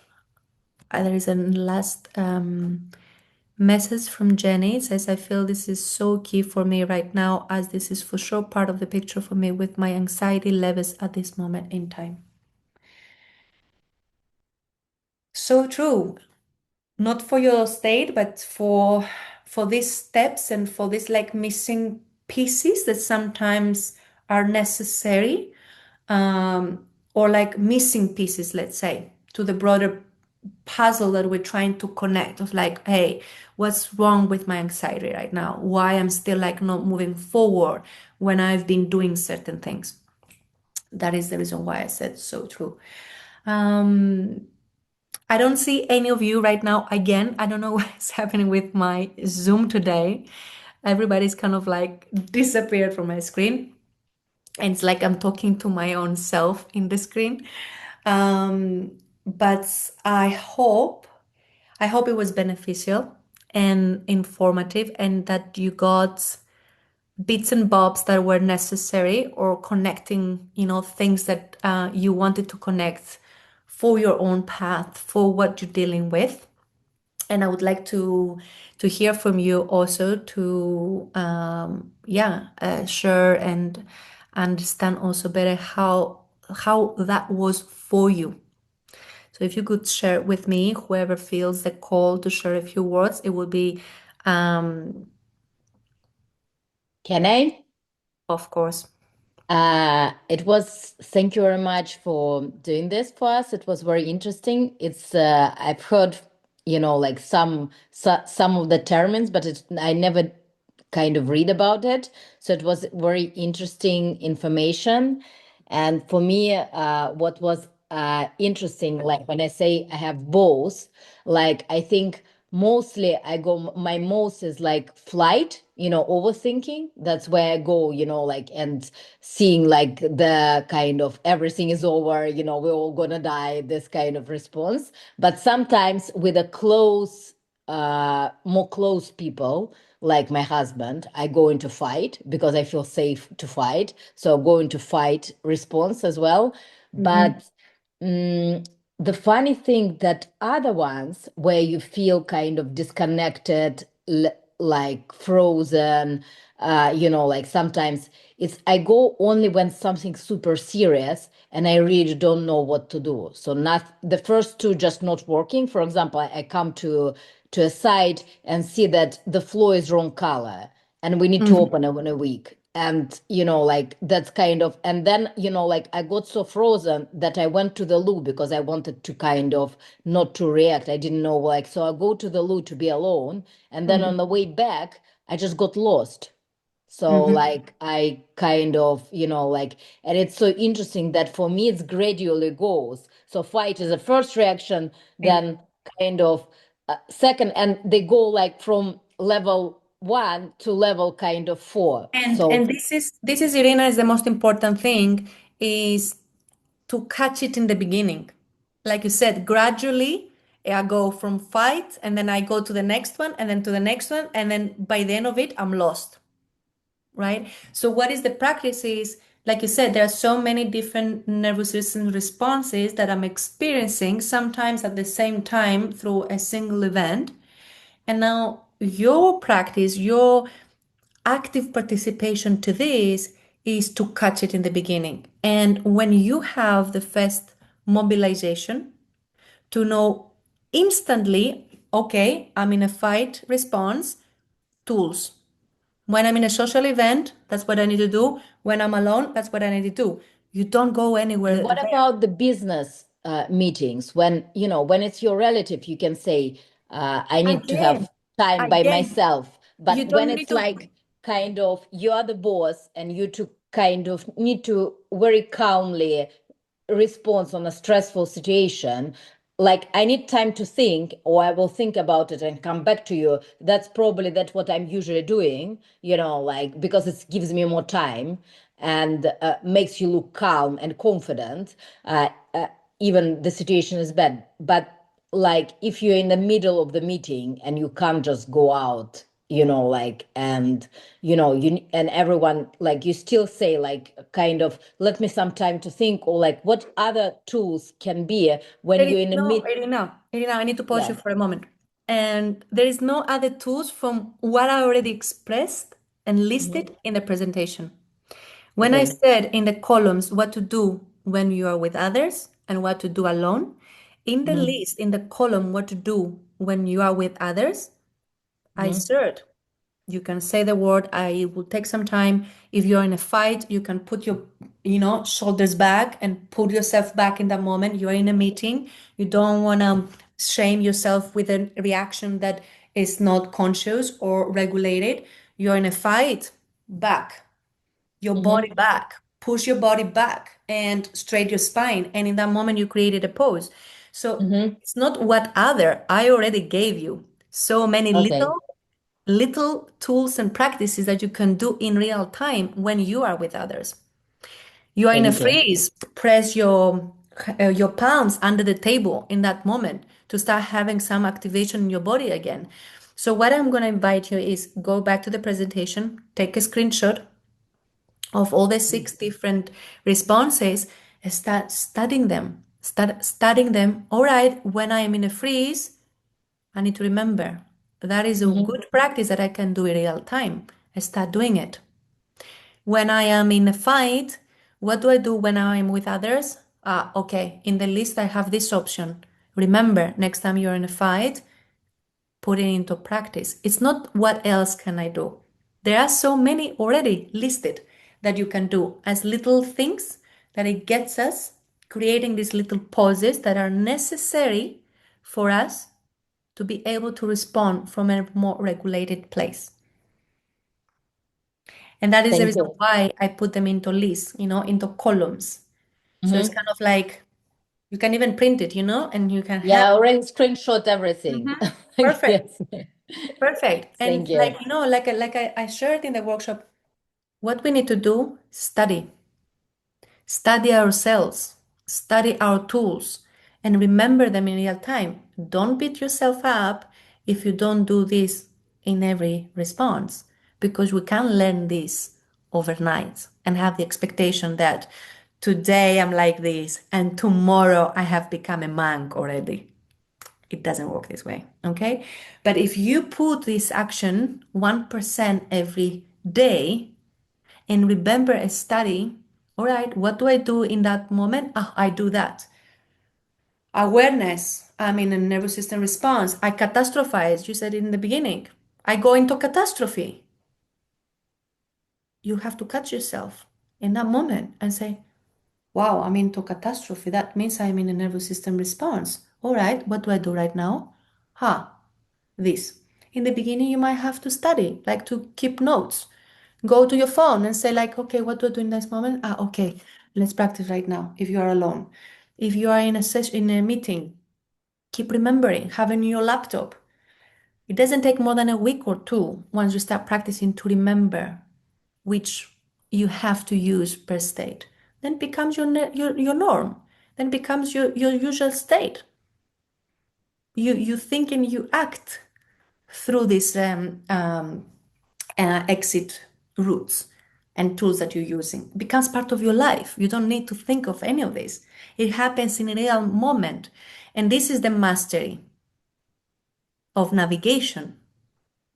There is a last message from Jenny. It says, I feel this is so key for me right now, as this is for sure part of the picture for me with my anxiety levels at this moment in time. So true. Not for your state, but for these steps and for these like missing pieces that sometimes are necessary, or like missing pieces, let's say, to the broader puzzle that we're trying to connect of like, hey, what's wrong with my anxiety right now? Why I'm still like not moving forward when I've been doing certain things. That is the reason why I said so true. I don't see any of you right now. Again, I don't know what's happening with my Zoom today. Everybody's kind of like disappeared from my screen. And it's like I'm talking to my own self in the screen. But I hope it was beneficial and informative and that you got bits and bobs that were necessary or connecting, things that you wanted to connect for your own path, for what you're dealing with. And I would like to hear from you also to share and understand also better how that was for you. So if you could share with me, whoever feels the call to share a few words, it would be, Can I? of course. Thank you very much for doing this for us. It was very interesting. I've heard, like some of the terms, but I never kind of read about it. So it was very interesting information. And for me, what was interesting, like when I say I have both, like I think mostly my most is like flight, overthinking. That's where I go, like, and seeing like the kind of everything is over, we're all gonna die, this kind of response. But sometimes with more close people, like my husband, I go into fight because I feel safe to fight. So go into fight response as well. Mhm. But mm, the funny thing that other ones where you feel kind of disconnected, like frozen, like sometimes I go only when something's super serious and I really don't know what to do. So not the first two just not working. For example, I come to a site and see that the floor is wrong color and we need to Mhm. open it in a week. And like that's kind of, and then like I got so frozen that I went to the loo because I wanted to kind of not to react. I didn't know, like, so I go to the loo to be alone, and then on Mhm. the way back I just got lost. So Mhm. like I kind of, like, and it's so interesting that for me it's gradually goes. So fight is the first reaction, then kind of second, and they go like from level 1 to level kind of 4. And So this is Irina, is the most important thing is to catch it in the beginning. Like you said, gradually I go from fight and then I go to the next one and then to the next one and then by the end of it I'm lost, right? So what is the practice is, like you said, there are so many different nervous system responses that I'm experiencing sometimes at the same time through a single event. And now your practice, your active participation to this is to catch it in the beginning. And when you have the first mobilization to know instantly, okay, I'm in a fight response, tools. When I'm in a social event, that's what I need to do. When I'm alone, that's what I need to do. You don't go and anywhere what there. about the business meetings when, when it's your relative, you can say, I need to Again, have time by again, myself. you But when don't need it's to. like kind of you are the boss and you to kind of need to very calmly response on a stressful situation, like I need time to think, or I will think about it and come back to you. That's what I'm usually doing, like because it gives me more time and makes you look calm and confident, even the situation is bad. But like if you're in the middle of the meeting and you can't just go out, like, and you and everyone, like, you still say like kind of let me some time to think, or like what other tools can be when There is you're in a no, mid. Irina, I need to pause you Yeah. for a moment. And there is no other tools from what I already expressed and Hmm. listed in the presentation. When I Okay. said in the columns what to do when you are with others and what to do alone, in the Hmm. list, in the column, what to do when you are with others, I Hmm. said you can say the word, I will take some time. If you're in a fight, you can put your, shoulders back and put yourself back in that moment. You're in a meeting. You don't want to shame yourself with a reaction that is not conscious or regulated. You're in a fight, back, your Hmm. body back, push your body back and straight your spine. And in that moment, you created a pose. So Hmm. it's not what other, I already gave you so many Okay. little tools and practices that you can do in real time when you are with others. You are in a Thank you. freeze, press your palms under the table in that moment to start having some activation in your body again. So what I'm going to invite you is go back to the presentation, take a screenshot of all the 6 different responses, and start studying them. Start studying them. All right, when I am in a freeze, I need to remember that is a Hmm. good practice that I can do in real time. I start doing it. When I am in a fight, what do I do when I am with others? Ah, okay. In the list, I have this option. Remember, next time you're in a fight, put it into practice. It's not what else can I do. There are so many already listed that you can do as little things that it gets us creating these little pauses that are necessary for us to be able to respond from a more regulated place. And that is the Thank reason you. why I put them into lists, into columns. So it's Hmm. kind of like you can even print it, and you can Yeah, have. I already screenshot everything. Mhm. Perfect, Yes. perfect. And Thank you. like, like I shared in the workshop, what we need to do, study ourselves, study our tools, and remember them in real time. Don't beat yourself up if you don't do this in every response, because we can learn this overnight and have the expectation that today I'm like this and tomorrow I have become a monk already. It doesn't work this way, okay? But if you put this action 1% every day, and remember a study, all right, what do I do in that moment? Ah, I do that. Awareness, I'm in a nervous system response. I catastrophize, you said in the beginning. I go into catastrophe. You have to catch yourself in that moment and say, wow, I'm into catastrophe. That means I'm in a nervous system response. All right, what do I do right now? This. In the beginning, you might have to study, like to keep notes. Go to your phone and say like, okay, what do I do in this moment? Ah, okay, let's practice right now if you are alone. If you are in a session, in a meeting, keep remembering, having your laptop. It doesn't take more than a week or two once you start practicing to remember which you have to use per state. Then becomes your norm. Then becomes your usual state. You think and you act through these exit routes and tools that you're using. It becomes part of your life. You don't need to think of any of this. It happens in a real moment. And this is the mastery of navigation,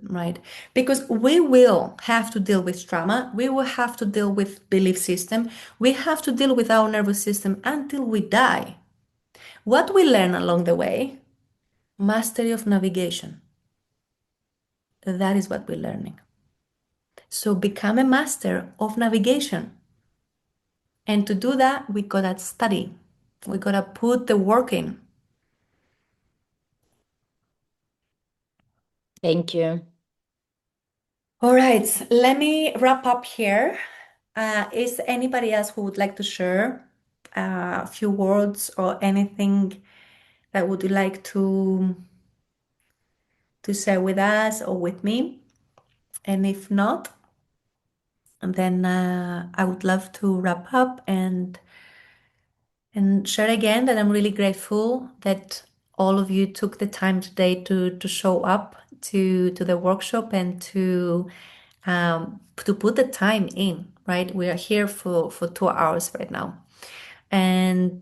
right? Because we will have to deal with trauma, we will have to deal with belief system, we have to deal with our nervous system until we die. What we learn along the way, mastery of navigation. That is what we're learning. So become a master of navigation. And to do that, we gotta study. We gotta put the work in. Thank you. All right, let me wrap up here. Is anybody else who would like to share a few words or anything that would you like to share with us or with me? And if not, then I would love to wrap up and share again that I'm really grateful that all of you took the time today to show up to the workshop and to put the time in, right? We are here for 2 hours right now. And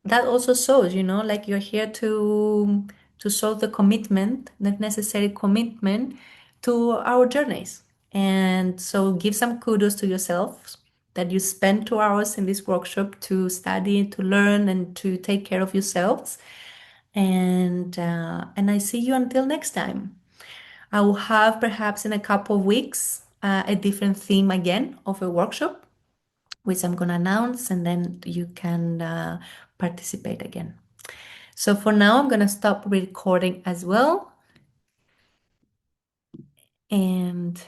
that also shows, like you're here to show the commitment, the necessary commitment to our journeys. And so give some kudos to yourselves that you spend 2 hours in this workshop to study, to learn, and to take care of yourselves. And I see you until next time. I will have perhaps in a couple of weeks a different theme again of a workshop, which I'm going to announce, and then you can participate again. So for now, I'm going to stop recording as well. And